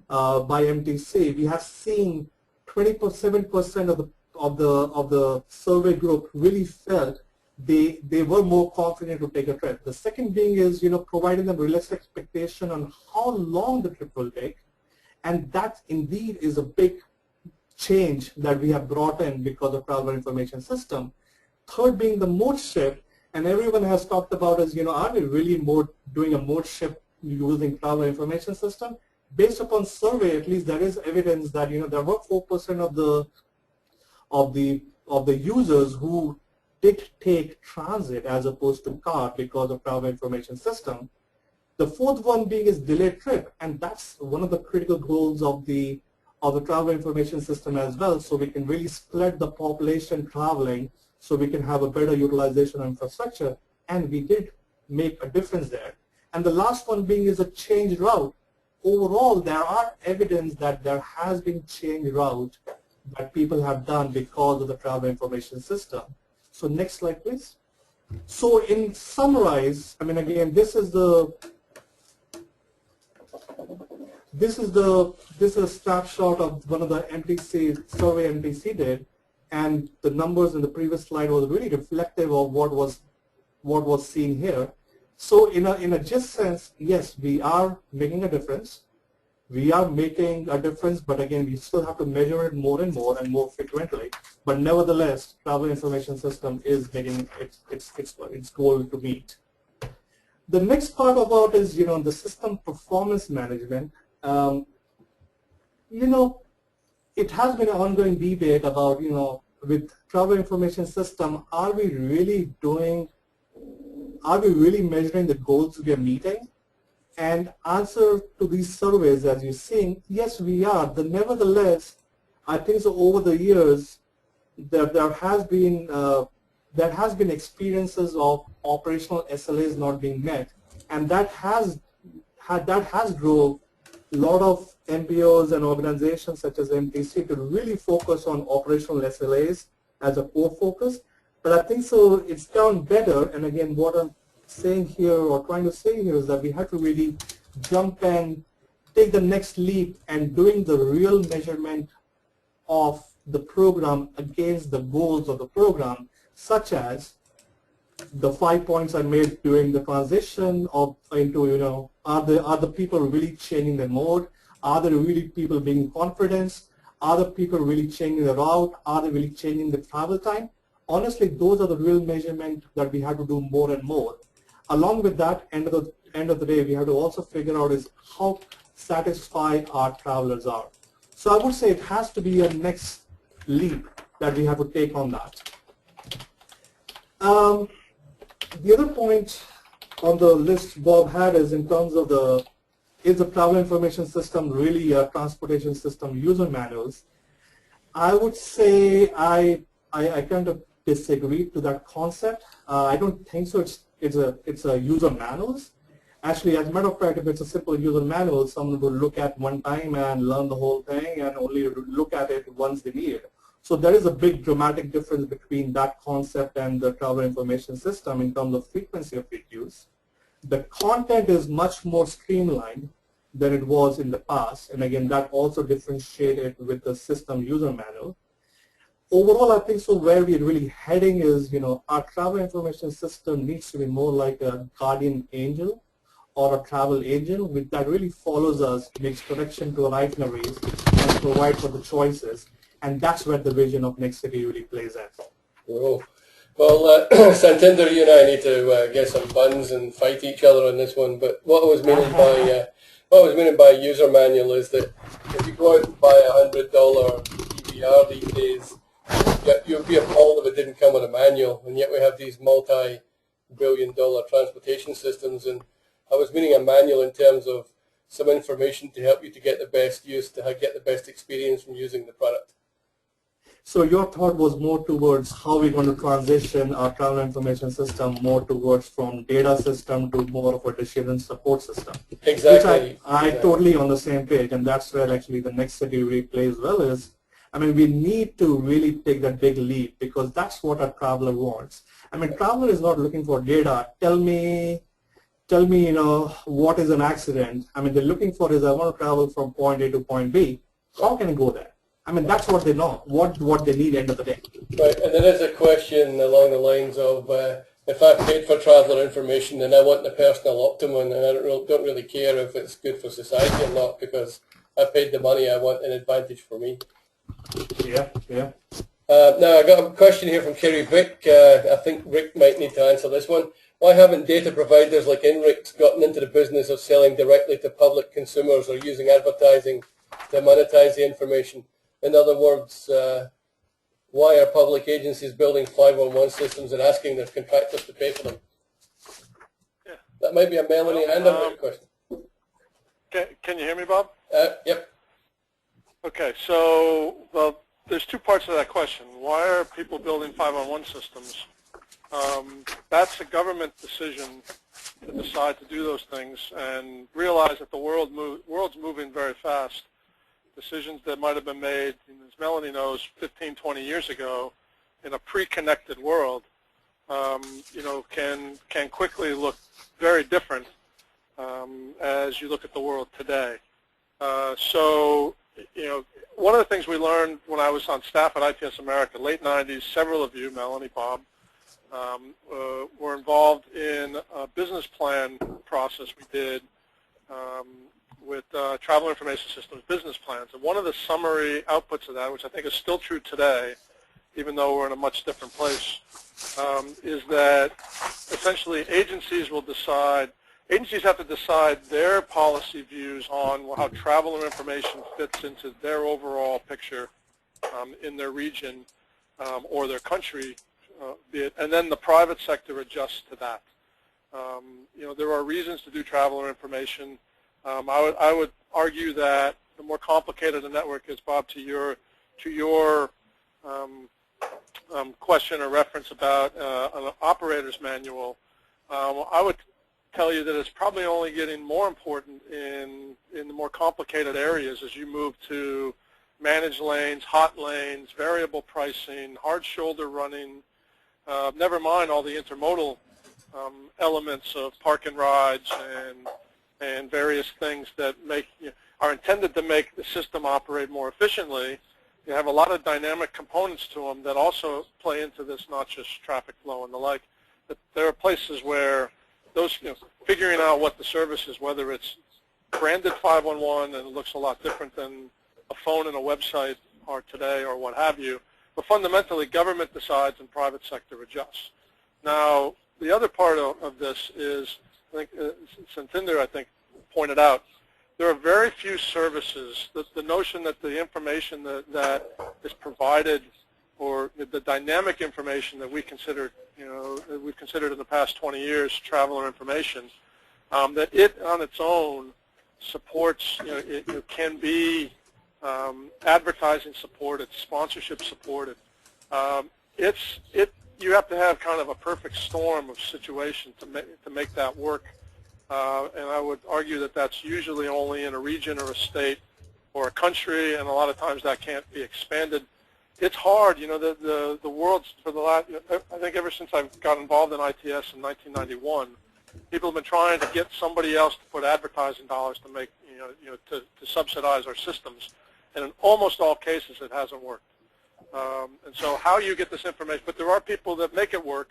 S6: by MTC, we have seen 27% of the survey group really felt they were more confident to take a trip. The second being is providing them realistic expectation on how long the trip will take, and that indeed is a big change that we have brought in because of travel information system. Third being the mode shift, and everyone has talked about is are we really doing a mode shift using travel information system? Based upon survey, at least there is evidence that there were 4% of the users who did take transit as opposed to car because of travel information system. The fourth one being is delayed trip, and that's one of the critical goals of the travel information system as well, so we can really split the population traveling so we can have a better utilization of infrastructure, and we did make a difference there. And the last one being is a change route. Overall, there are evidence that there has been change route that people have done because of the travel information system. So next slide, please. So in summarize, I mean, again, this is a snapshot of one of the MTC survey MTC did, and the numbers in the previous slide was really reflective of what was seen here. So in a just sense, yes, we are making a difference. We are making a difference, but again, we still have to measure it more and more frequently. But nevertheless, travel information system is making its goal to meet. The next part about is, the system performance management. It has been an ongoing debate about, with travel information system, are we really measuring the goals we are meeting? And answer to these surveys, as you're seeing, yes, we are. But nevertheless, I think so over the years, there has been experiences of operational SLAs not being met, and that has drove a lot of MPOs and organizations such as MTC to really focus on operational SLAs as a core focus. But I think so it's done better, and again, what I'm saying here or trying to say here is that we have to really jump and take the next leap and doing the real measurement of the program against the goals of the program, such as the 5 points I made during the transition into, are the people really changing their mode? Are there really people being confident? Are the people really changing the route? Are they really changing the travel time? Honestly, those are the real measurement that we have to do more and more. Along with that, end of the day, we have to also figure out is how satisfied our travelers are. So I would say it has to be a next leap that we have to take on that. The other point on the list Bob had is in terms of is the travel information system really a transportation system user manuals? I would say I kind of disagree to that concept. I don't think so. It's a user manuals. Actually, as a matter of fact, if it's a simple user manual, someone will look at one time and learn the whole thing and only look at it once they need it. So there is a big dramatic difference between that concept and the travel information system in terms of frequency of use. The content is much more streamlined than it was in the past, and again, that also differentiated with the system user manual. Overall, I think so where we're really heading is, our travel information system needs to be more like a guardian angel or a travel angel that really follows us, makes correction to our itineraries, and provides for the choices. And that's where the vision of Next City really plays at.
S1: Whoa. Well, Santinder, you and I need to get some buns and fight each other on this one. But what I was meaning by user manual is that if you go out and buy a $100 EVR these days, you'd be appalled if it didn't come with a manual, and yet we have these multi-billion-dollar transportation systems. And I was meaning a manual in terms of some information to help you to get the best use, to get the best experience from using the product.
S6: So your thought was more towards how we're going to transition our travel information system more towards from data system to more of a decision support system.
S1: Exactly.
S6: Which I totally on the same page, and that's where actually the Next City really plays well is, we need to really take that big leap because that's what a traveler wants. Traveler is not looking for data. Tell me, what is an accident? They're looking for is I want to travel from point A to point B. How can I go there? That's what they know, what they need end of the day.
S1: Right, and there is a question along the lines of if I paid for traveller information, then I want the personal optimum, and I don't really care if it's good for society or not because I paid the money. I want an advantage for me.
S6: Yeah.
S1: Now I got a question here from Kerry Vick. I think Rick might need to answer this one. Why haven't data providers like INRIX gotten into the business of selling directly to public consumers or using advertising to monetize the information? In other words, why are public agencies building 511 systems and asking their contractors to pay for them?
S2: Yeah.
S1: That might be a Melanie and a Rick question.
S2: Can you hear me, Bob?
S1: Yep.
S2: Okay, so there's two parts to that question. Why are people building 511 systems? That's a government decision to decide to do those things and realize that the world's moving very fast. decisions that might have been made, as Melanie knows, 15, 20 years ago in a pre-connected world, can quickly look very different as you look at the world today. One of the things we learned when I was on staff at ITS America, late 90s, several of you, Melanie, Bob, were involved in a business plan process we did with Travel Information Systems business plans. And one of the summary outputs of that, which I think is still true today, even though we're in a much different place, is that essentially agencies have to decide their policy views on how traveler information fits into their overall picture in their region or their country, and then the private sector adjusts to that. There are reasons to do traveler information. I would argue that the more complicated the network is, Bob, to your question or reference about an operator's manual, I would tell you that it's probably only getting more important in the more complicated areas as you move to managed lanes, hot lanes, variable pricing, hard shoulder running, never mind all the intermodal elements of park and rides and various things that are intended to make the system operate more efficiently. You have a lot of dynamic components to them that also play into this, not just traffic flow and the like. But there are places where those, figuring out what the service is, whether it's branded 511 and it looks a lot different than a phone and a website are today or what have you, but fundamentally government decides and private sector adjusts. Now, the other part of this is, I think Satinder, pointed out, there are very few services. The notion that the information that is provided, or the dynamic information that we considered, that we've considered in the past 20 years, traveler information, that it on its own supports, it can be advertising supported, sponsorship supported. You have to have kind of a perfect storm of situation to make that work. And I would argue that that's usually only in a region or a state or a country, and a lot of times that can't be expanded. It's hard, the world's, for the last, I think ever since I got involved in ITS in 1991, people have been trying to get somebody else to put advertising dollars to make, to subsidize our systems, and in almost all cases it hasn't worked. And so how you get this information, but there are people that make it work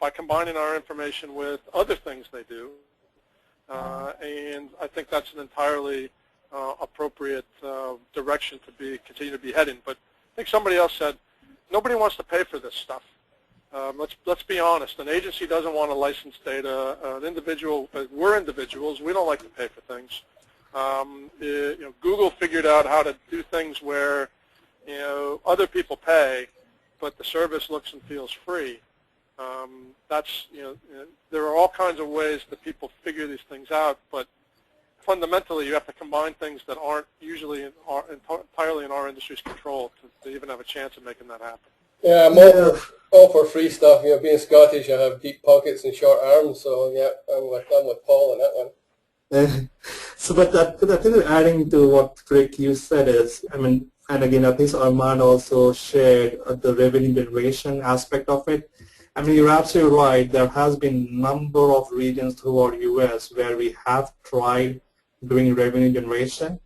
S2: by combining our information with other things they do. And I think that's an entirely appropriate direction to continue to be heading. But I think somebody else said, nobody wants to pay for this stuff. Let's be honest. An agency doesn't want to license data. An individual, we're individuals. We don't like to pay for things. Google figured out how to do things where other people pay, but the service looks and feels free. There are all kinds of ways that people figure these things out, but fundamentally you have to combine things that aren't usually entirely in our industry's control to even have a chance of making that happen.
S1: Yeah, I'm all for free stuff. Being Scottish, I have deep pockets and short arms, so yeah, I'm with Paul on that one.
S6: But I think adding to what Rick you said is, and again, I think Armand also shared the revenue generation aspect of it. You're absolutely right. There has been a number of regions throughout U.S. where we have tried doing revenue generation.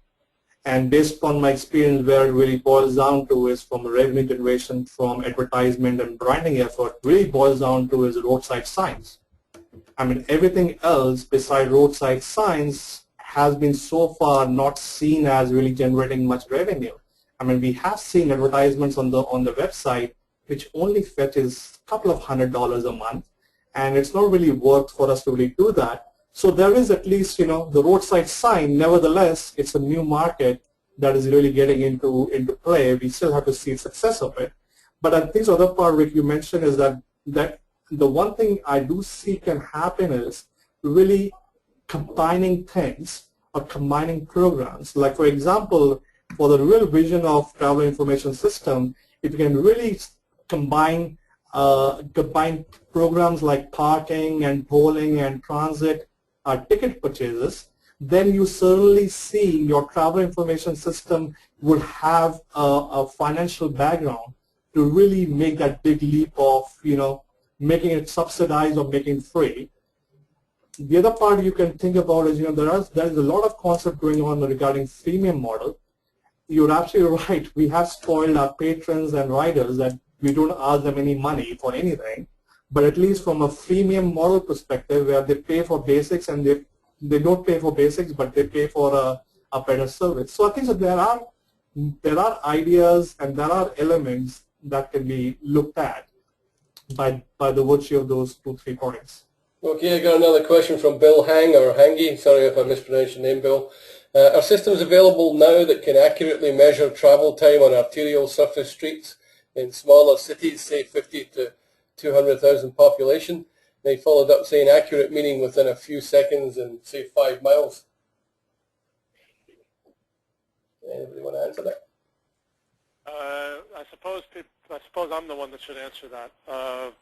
S6: And based on my experience, where it really boils down to is from revenue generation from advertisement and branding effort, really boils down to is roadside signs. Everything else besides roadside signs has been so far not seen as really generating much revenue. We have seen advertisements on the website which only fetches a couple of $100 a month, and it's not really worth for us to really do that. So there is at least, the roadside sign. Nevertheless, it's a new market that is really getting into play. We still have to see success of it. But I think the other part, Rick, you mentioned is that the one thing I do see can happen is really combining things or combining programs. Like, for example, for the real vision of travel information system, if you can really combine programs like parking and tolling and transit ticket purchases then you certainly see your travel information system will have a financial background to really make that big leap of, making it subsidized or making it free. The other part you can think about is, there is a lot of concept going on regarding freemium model. You're absolutely right. We have spoiled our patrons and riders that we don't ask them any money for anything. But at least from a freemium model perspective, where they pay for basics and they don't pay for basics, but they pay for a better service. So I think that there are ideas and there are elements that can be looked at by the virtue of those 2-3 points.
S1: Okay, I got another question from Bill Hang, or Hangi, sorry if I mispronounced your name, Bill. Are systems available now that can accurately measure travel time on arterial surface streets in smaller cities, say 50 to 200,000 population? They followed up saying accurate meaning within a few seconds and say 5 miles. Anybody want to answer that?
S2: I suppose I'm the one that should answer that.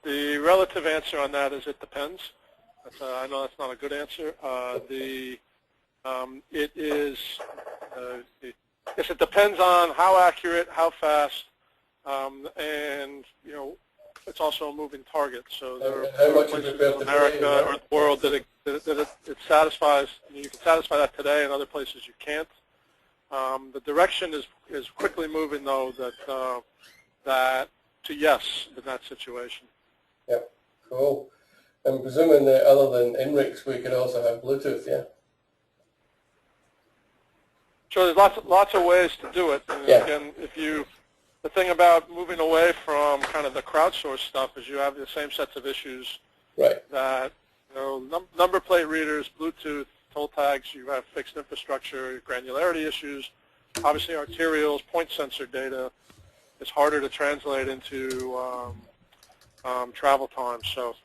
S2: The relative answer on that is it depends. I know that's not a good answer. It depends on how accurate, how fast, and it's also a moving target. So there are places in America or the world that it satisfies. You can satisfy that today, and other places you can't. The direction is quickly moving, though, that to yes in that situation.
S1: Yep, cool. I'm presuming that other than INRIX, we could also have Bluetooth, yeah?
S2: Sure, there's lots of ways to do it. And
S1: yeah.
S2: Again, the thing about moving away from kind of the crowdsourced stuff is you have the same sets of issues.
S1: Right.
S2: That number plate readers, Bluetooth, toll tags. You have fixed infrastructure, granularity issues. Obviously, arterials, point sensor data is harder to translate into travel time. So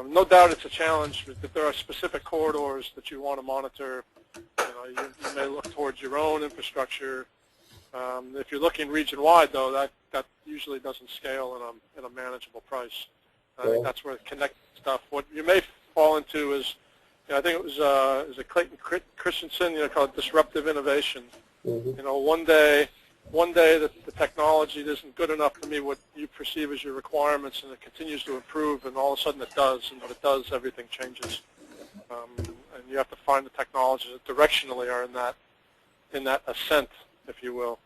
S2: no doubt it's a challenge. If there are specific corridors that you want to monitor, you may look towards your own infrastructure. If you're looking region-wide, though, that usually doesn't scale in a manageable price. I think that's where connected stuff. What you may fall into is, I think it was Clayton Christensen, called disruptive innovation.
S1: Mm-hmm.
S2: One day the technology isn't good enough to meet what you perceive as your requirements, and it continues to improve, and all of a sudden it does, and when it does, everything changes. And you have to find the technologies that directionally are in that ascent, if you will.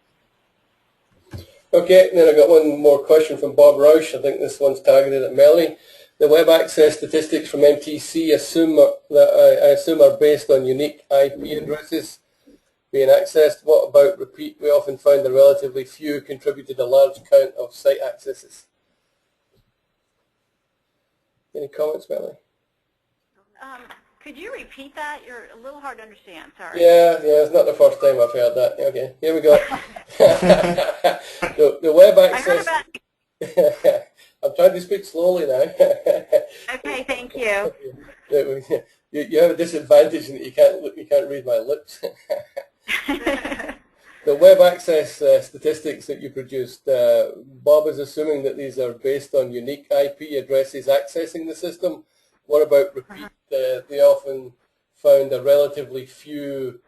S1: Okay, then I got one more question from Bob Roush. I think this one's targeted at Melanie. The web access statistics from MTC I assume are based on unique IP addresses being accessed. What about repeat? We often find that relatively few contributed a large count of site accesses. Any comments, Melanie?
S3: Could you repeat that? You're a little hard to understand. Sorry.
S1: Yeah, it's not the first time I've heard that. Okay, here we go. the web access.
S3: I heard about.
S1: I'm trying to speak slowly now.
S3: Okay, thank you.
S1: You have a disadvantage in that you can't read my lips. The web access statistics that you produced, Bob is assuming that these are based on unique IP addresses accessing the system. What about repeat? They often found a relatively few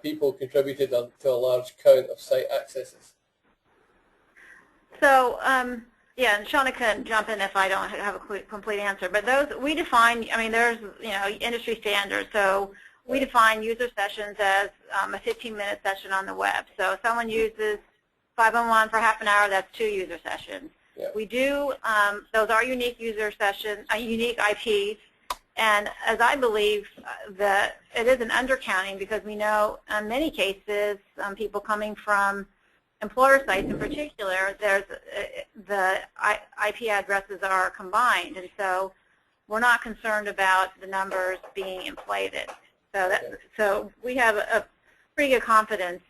S1: people contributed to a large count of site accesses.
S3: So, yeah, and Shauna can jump in if I don't have a complete answer. But those we define. I mean, there's industry standards. So we define user sessions as a 15-minute session on the web. So if someone uses 511 for half an hour, that's 2 user sessions.
S1: Yeah.
S3: We do, those are unique user sessions, unique IPs, and as I believe that it is an undercounting because we know in many cases people coming from employer sites in particular, there's the IP addresses are combined, and so we're not concerned about the numbers being inflated. So we have a pretty good confidence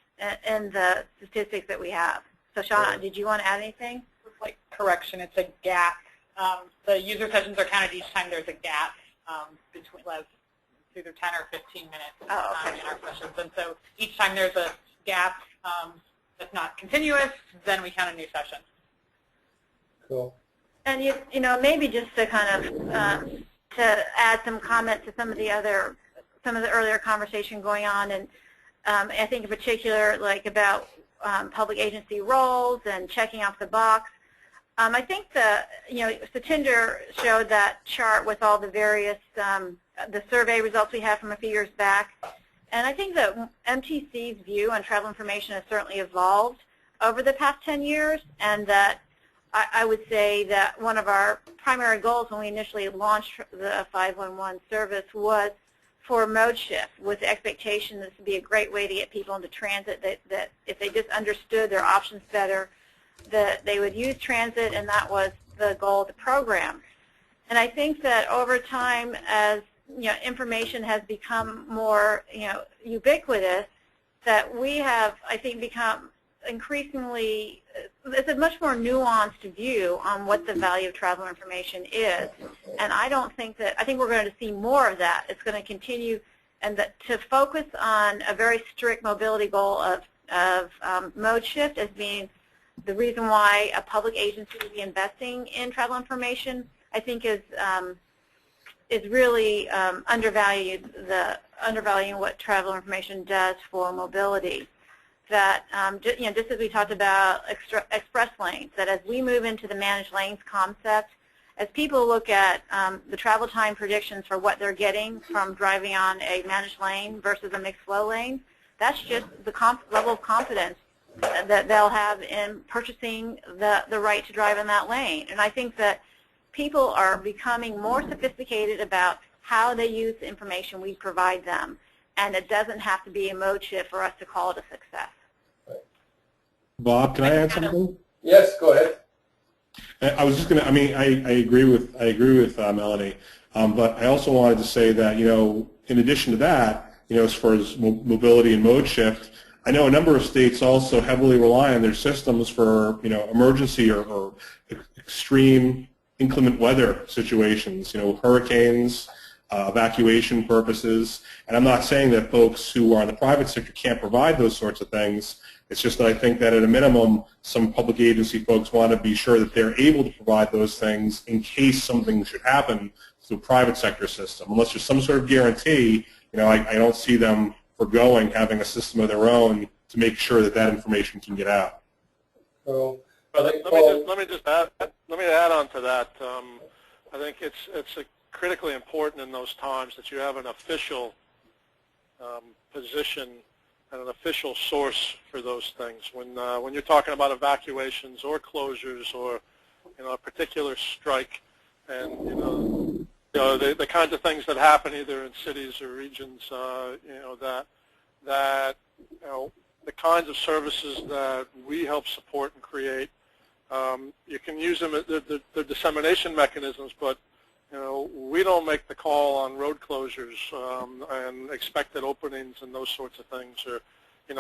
S3: in the statistics that we have. So Shauna, did you want to add anything?
S7: Like correction, it's a gap. The user sessions are counted each time there's a gap between either 10 or 15 minutes in our sessions. And so each time there's a gap that's not continuous, then we count a new session.
S1: Cool.
S3: And maybe just to kind of to add some comment to some of the other some of the earlier conversation going on, and I think in particular like about public agency roles and checking off the box. I think Satinder showed that chart with all the various the survey results we have from a few years back, and I think that MTC's view on travel information has certainly evolved over the past 10 years, and that I would say that one of our primary goals when we initially launched the 511 service was for mode shift, with the expectation this would be a great way to get people into transit, that if they just understood their options better, that they would use transit, and that was the goal of the program. And I think that over time, as information has become more ubiquitous, that we have, I think, become increasingly, it's a much more nuanced view on what the value of travel information is. And I think we're going to see more of that. It's going to continue, and to focus on a very strict mobility goal of mode shift as being the reason why a public agency would be investing in travel information, I think is really undervaluing what travel information does for mobility. That just as we talked about express lanes, that as we move into the managed lanes concept, as people look at the travel time predictions for what they're getting from driving on a managed lane versus a mixed flow lane, that's just the level of confidence that they'll have in purchasing the right to drive in that lane. And I think that people are becoming more sophisticated about how they use the information we provide them, and it doesn't have to be a mode shift for us to call it a success.
S5: Bob, can I add something?
S1: Yes, go ahead.
S5: I was just going to, I agree with Melanie, but I also wanted to say that, in addition to that, as far as mobility and mode shift, I know a number of states also heavily rely on their systems for, emergency or extreme inclement weather situations, hurricanes, evacuation purposes. And I'm not saying that folks who are in the private sector can't provide those sorts of things. It's just that I think that at a minimum, some public agency folks want to be sure that they're able to provide those things in case something should happen to a private sector system. Unless there's some sort of guarantee, I don't see them forgoing having a system of their own to make sure that that information can get out.
S1: So,
S2: let me add on to that. I think it's critically important in those times that you have an official position and an official source for those things. When you're talking about evacuations or closures or a particular strike, and the kinds of things that happen either in cities or regions, that the kinds of services that we help support and create, you can use them. They're dissemination mechanisms, but we don't make the call on road closures and expected openings and those sorts of things. Or,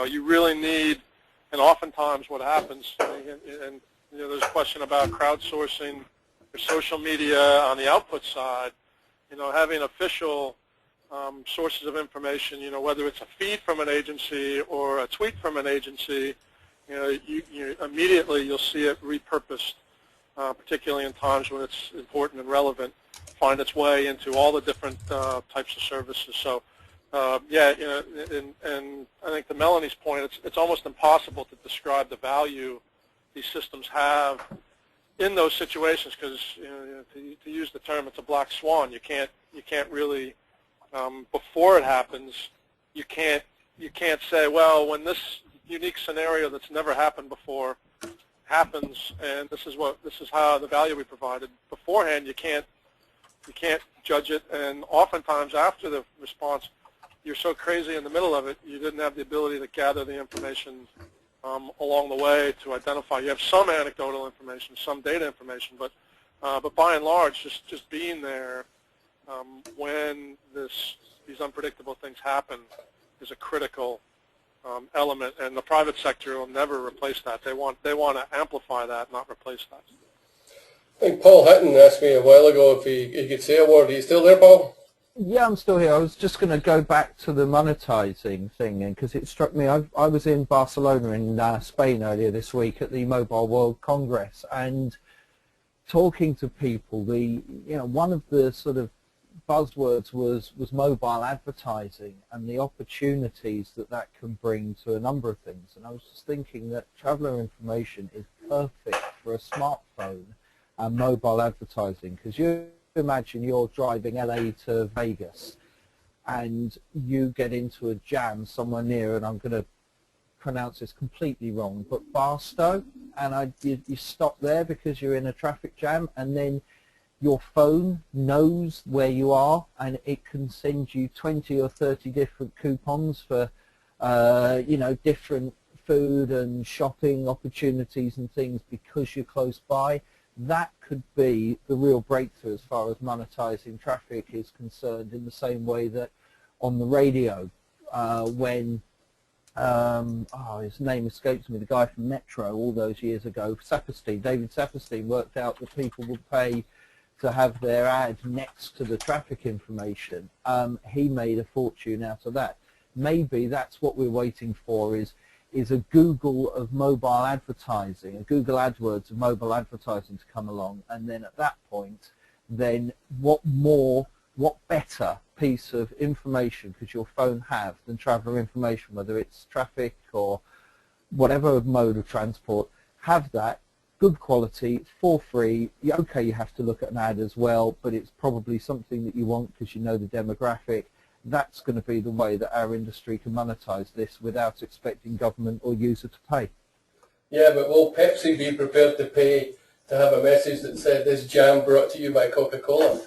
S2: you really need, and oftentimes what happens, and there's a question about crowdsourcing or social media on the output side. Having official sources of information, whether it's a feed from an agency or a tweet from an agency, you immediately you'll see it repurposed, particularly in times when it's important and relevant, find its way into all the different types of services. So, and I think to Melanie's point, it's almost impossible to describe the value these systems have in those situations, because to use the term, it's a black swan. You can't really before it happens, you can't say, well, when this unique scenario that's never happened before happens, and this is how the value we provided beforehand. You can't judge it, and oftentimes after the response, you're so crazy in the middle of it, you didn't have the ability to gather the information along the way to identify. You have some anecdotal information, some data information, but by and large, just being there when these unpredictable things happen is a critical element, and the private sector will never replace that. They want to amplify that, not replace that.
S1: I think Paul Hutton asked me a while ago if he could say a word. Are you still there, Paul?
S4: Yeah, I'm still here. I was just going to go back to the monetizing thing, because it struck me. I was in Barcelona in Spain earlier this week at the Mobile World Congress, and talking to people, one of the sort of buzzwords was mobile advertising and the opportunities that that can bring to a number of things. And I was just thinking that traveller information is perfect for a smartphone and mobile advertising, because you imagine you're driving LA to Vegas and you get into a jam somewhere near, and I'm going to pronounce this completely wrong, but Barstow, and you stop there because you're in a traffic jam, and then your phone knows where you are and it can send you 20 or 30 different coupons for you know, different food and shopping opportunities and things because you're close by. That could be the real breakthrough as far as monetizing traffic is concerned, in the same way that on the radio when his name escapes me, the guy from Metro all those years ago, Saperstein, David Saperstein, worked out that people would pay to have their ad next to the traffic information. He made a fortune out of that. Maybe that's what we're waiting for, is a Google of mobile advertising, a Google AdWords of mobile advertising to come along, and then at that point, then what better piece of information could your phone have than traveller information, whether it's traffic or whatever mode of transport. Have that, good quality, for free. Okay, you have to look at an ad as well, but it's probably something that you want because you know the demographic. That's going to be the way that our industry can monetize this without expecting government or user to pay.
S1: Yeah, but will Pepsi be prepared to pay to have a message that said, "This jam brought to you by Coca-Cola"?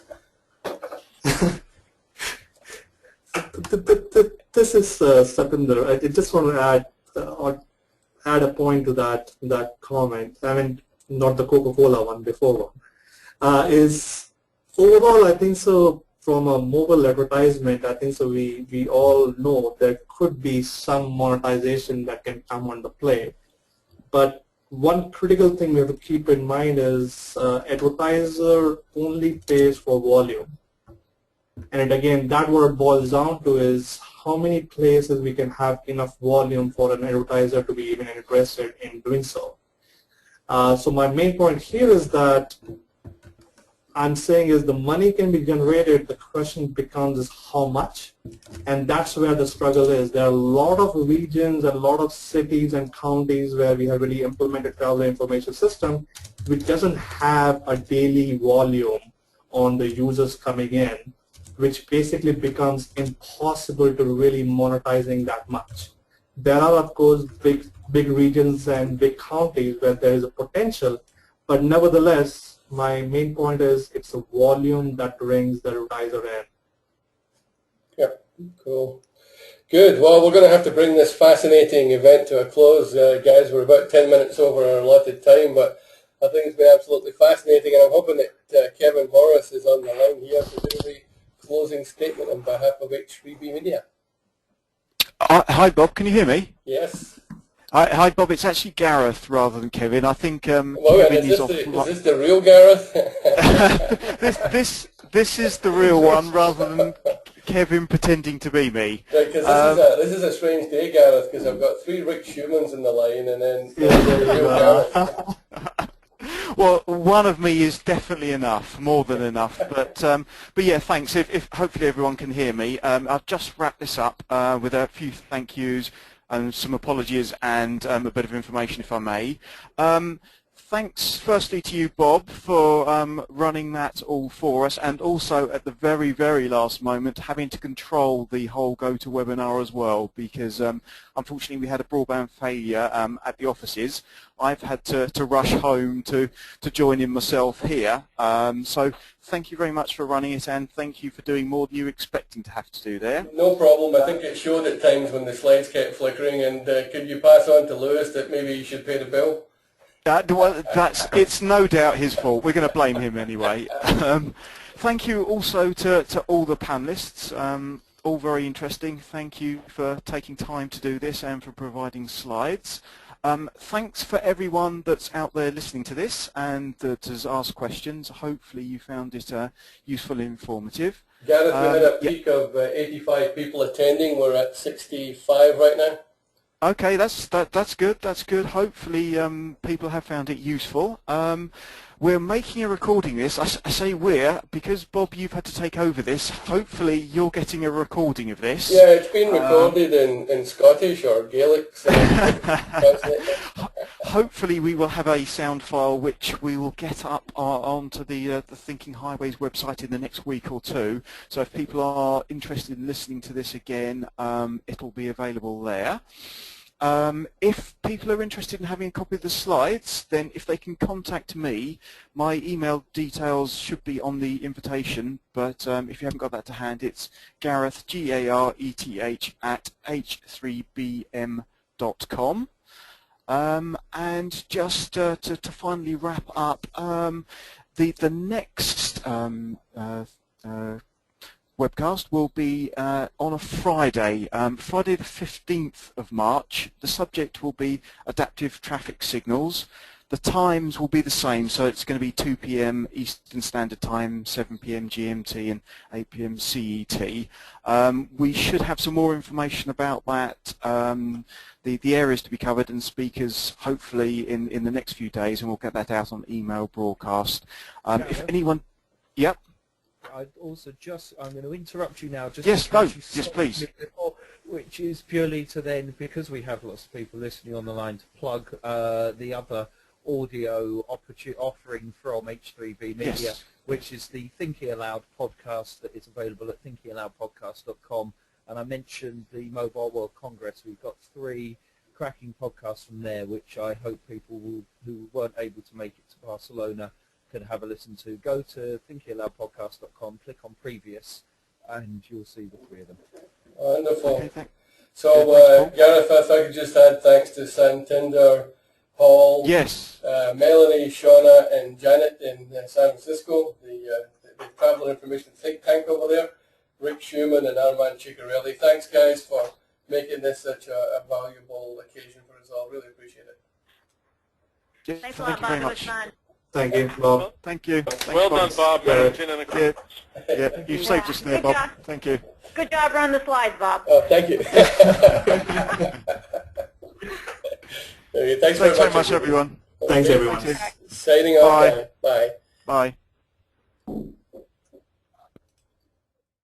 S6: This is Satinder. I just want to add a point to that comment. I mean, not the Coca-Cola one, before one. Is overall, I think so, from a mobile advertisement, I think so we all know there could be some monetization that can come into play. But one critical thing we have to keep in mind is advertiser only pays for volume. And again, that what it boils down to is how many places we can have enough volume for an advertiser to be even interested in doing so. So my main point here is that I'm saying is the money can be generated, the question becomes is how much, and that's where the struggle is. There are a lot of regions and a lot of cities and counties where we have really implemented travel information system which doesn't have a daily volume on the users coming in, which basically becomes impossible to really monetizing that much. There are, of course, big regions and big counties where there is a potential, but nevertheless, my main point is it's a volume that brings the advertiser in.
S1: Yeah, cool. Good. Well, we're going to have to bring this fascinating event to a close, guys. We're about 10 minutes over our allotted time, but I think it's been absolutely fascinating, and I'm hoping that Kevin Horace is on the line here to do the closing statement on behalf of H3B Media.
S8: Hi, Bob. Can you hear me?
S1: Yes.
S8: Hi, Bob. It's actually Gareth rather than Kevin. I think Kevin
S1: is
S8: off.
S1: Is this the real Gareth?
S8: this is the real one rather than Kevin pretending to be me.
S1: Right, because this is a strange day, Gareth, because I've got 3 Rick Schumans in the line, and then the real Gareth.
S8: Well, one of me is definitely enough, more than enough. But yeah, thanks. If hopefully everyone can hear me, I've just wrapped this up with a few thank yous and some apologies and a bit of information, if I may. Thanks firstly to you, Bob, for running that all for us, and also at the very, very last moment having to control the whole GoToWebinar as well, because unfortunately we had a broadband failure at the offices. I've had to rush home to join in myself here. So thank you very much for running it, and thank you for doing more than you were expecting to have to do there.
S1: No problem. I think it showed at times when the slides kept flickering, and could you pass on to Lewis that maybe you should pay the bill?
S8: It's no doubt his fault. We're going to blame him anyway. Thank you also to all the panelists. All very interesting. Thank you for taking time to do this and for providing slides. Thanks for everyone that's out there listening to this and that has asked questions. Hopefully you found it useful and informative.
S1: Gareth, we had a peak of 85 people attending. We're at 65 right now.
S8: Okay, that's good. That's good. Hopefully, people have found it useful. We're making a recording of this. I say we're because Bob, you've had to take over this. Hopefully, you're getting a recording of this.
S1: Yeah, it's been recorded in Scottish or Gaelic. So
S8: hopefully, we will have a sound file which we will get up onto the Thinking Highways website in the next week or two. So if people are interested in listening to this again, it'll be available there. If people are interested in having a copy of the slides, then if they can contact me, my email details should be on the invitation, but if you haven't got that to hand, it's Gareth, Gareth, @h3bm.com. And just to finally wrap up, the next webcast will be on a Friday, Friday the 15th of March. The subject will be adaptive traffic signals. The times will be the same, so it's going to be 2 p.m. Eastern Standard Time, 7 p.m. GMT and 8 p.m. CET. We should have some more information about that, the areas to be covered and speakers hopefully in the next few days, and we'll get that out on email broadcast. If anyone... Yep.
S4: I'm going to interrupt you now. Just
S8: yes, no, yes, please.
S4: Before, which is purely to then, because we have lots of people listening on the line, to plug the other audio offering from H3B Media,
S8: yes,
S4: which is the Thinking Aloud podcast that is available at thinkingaloudpodcast.com. And I mentioned the Mobile World Congress. We've got 3 cracking podcasts from there, which I hope people who weren't able to make it to Barcelona can have a listen to. Go to thinkingaloudpodcast.com, click on previous, and you'll see the 3 of them.
S1: Wonderful.
S8: Okay,
S1: so, Gareth, if I could just add thanks to Santinder, Paul,
S8: yes,
S1: Melanie, Shauna, and Janet in San Francisco, the travel information think tank over there, Rick Schumann and Armand Ciccarelli. Thanks, guys, for making this such a valuable occasion for us all. Really appreciate it.
S8: yes,
S3: Thanks a
S8: thank
S3: lot,
S8: you very
S3: Bob. It was
S8: much.
S3: fun.
S6: Thank you, Bob.
S8: Thank you. Thanks,
S2: Well done, Bob. Managing in a
S8: Yeah, yeah, you saved us there,
S3: Good
S8: Bob.
S3: job.
S8: Thank you.
S3: Good job running the slides, Bob.
S1: Oh, thank you. Okay, thanks
S8: Thanks very much, everyone.
S6: Thanks, everyone.
S8: Thank you.
S1: Signing off.
S8: Bye.
S1: Bye.
S8: Bye.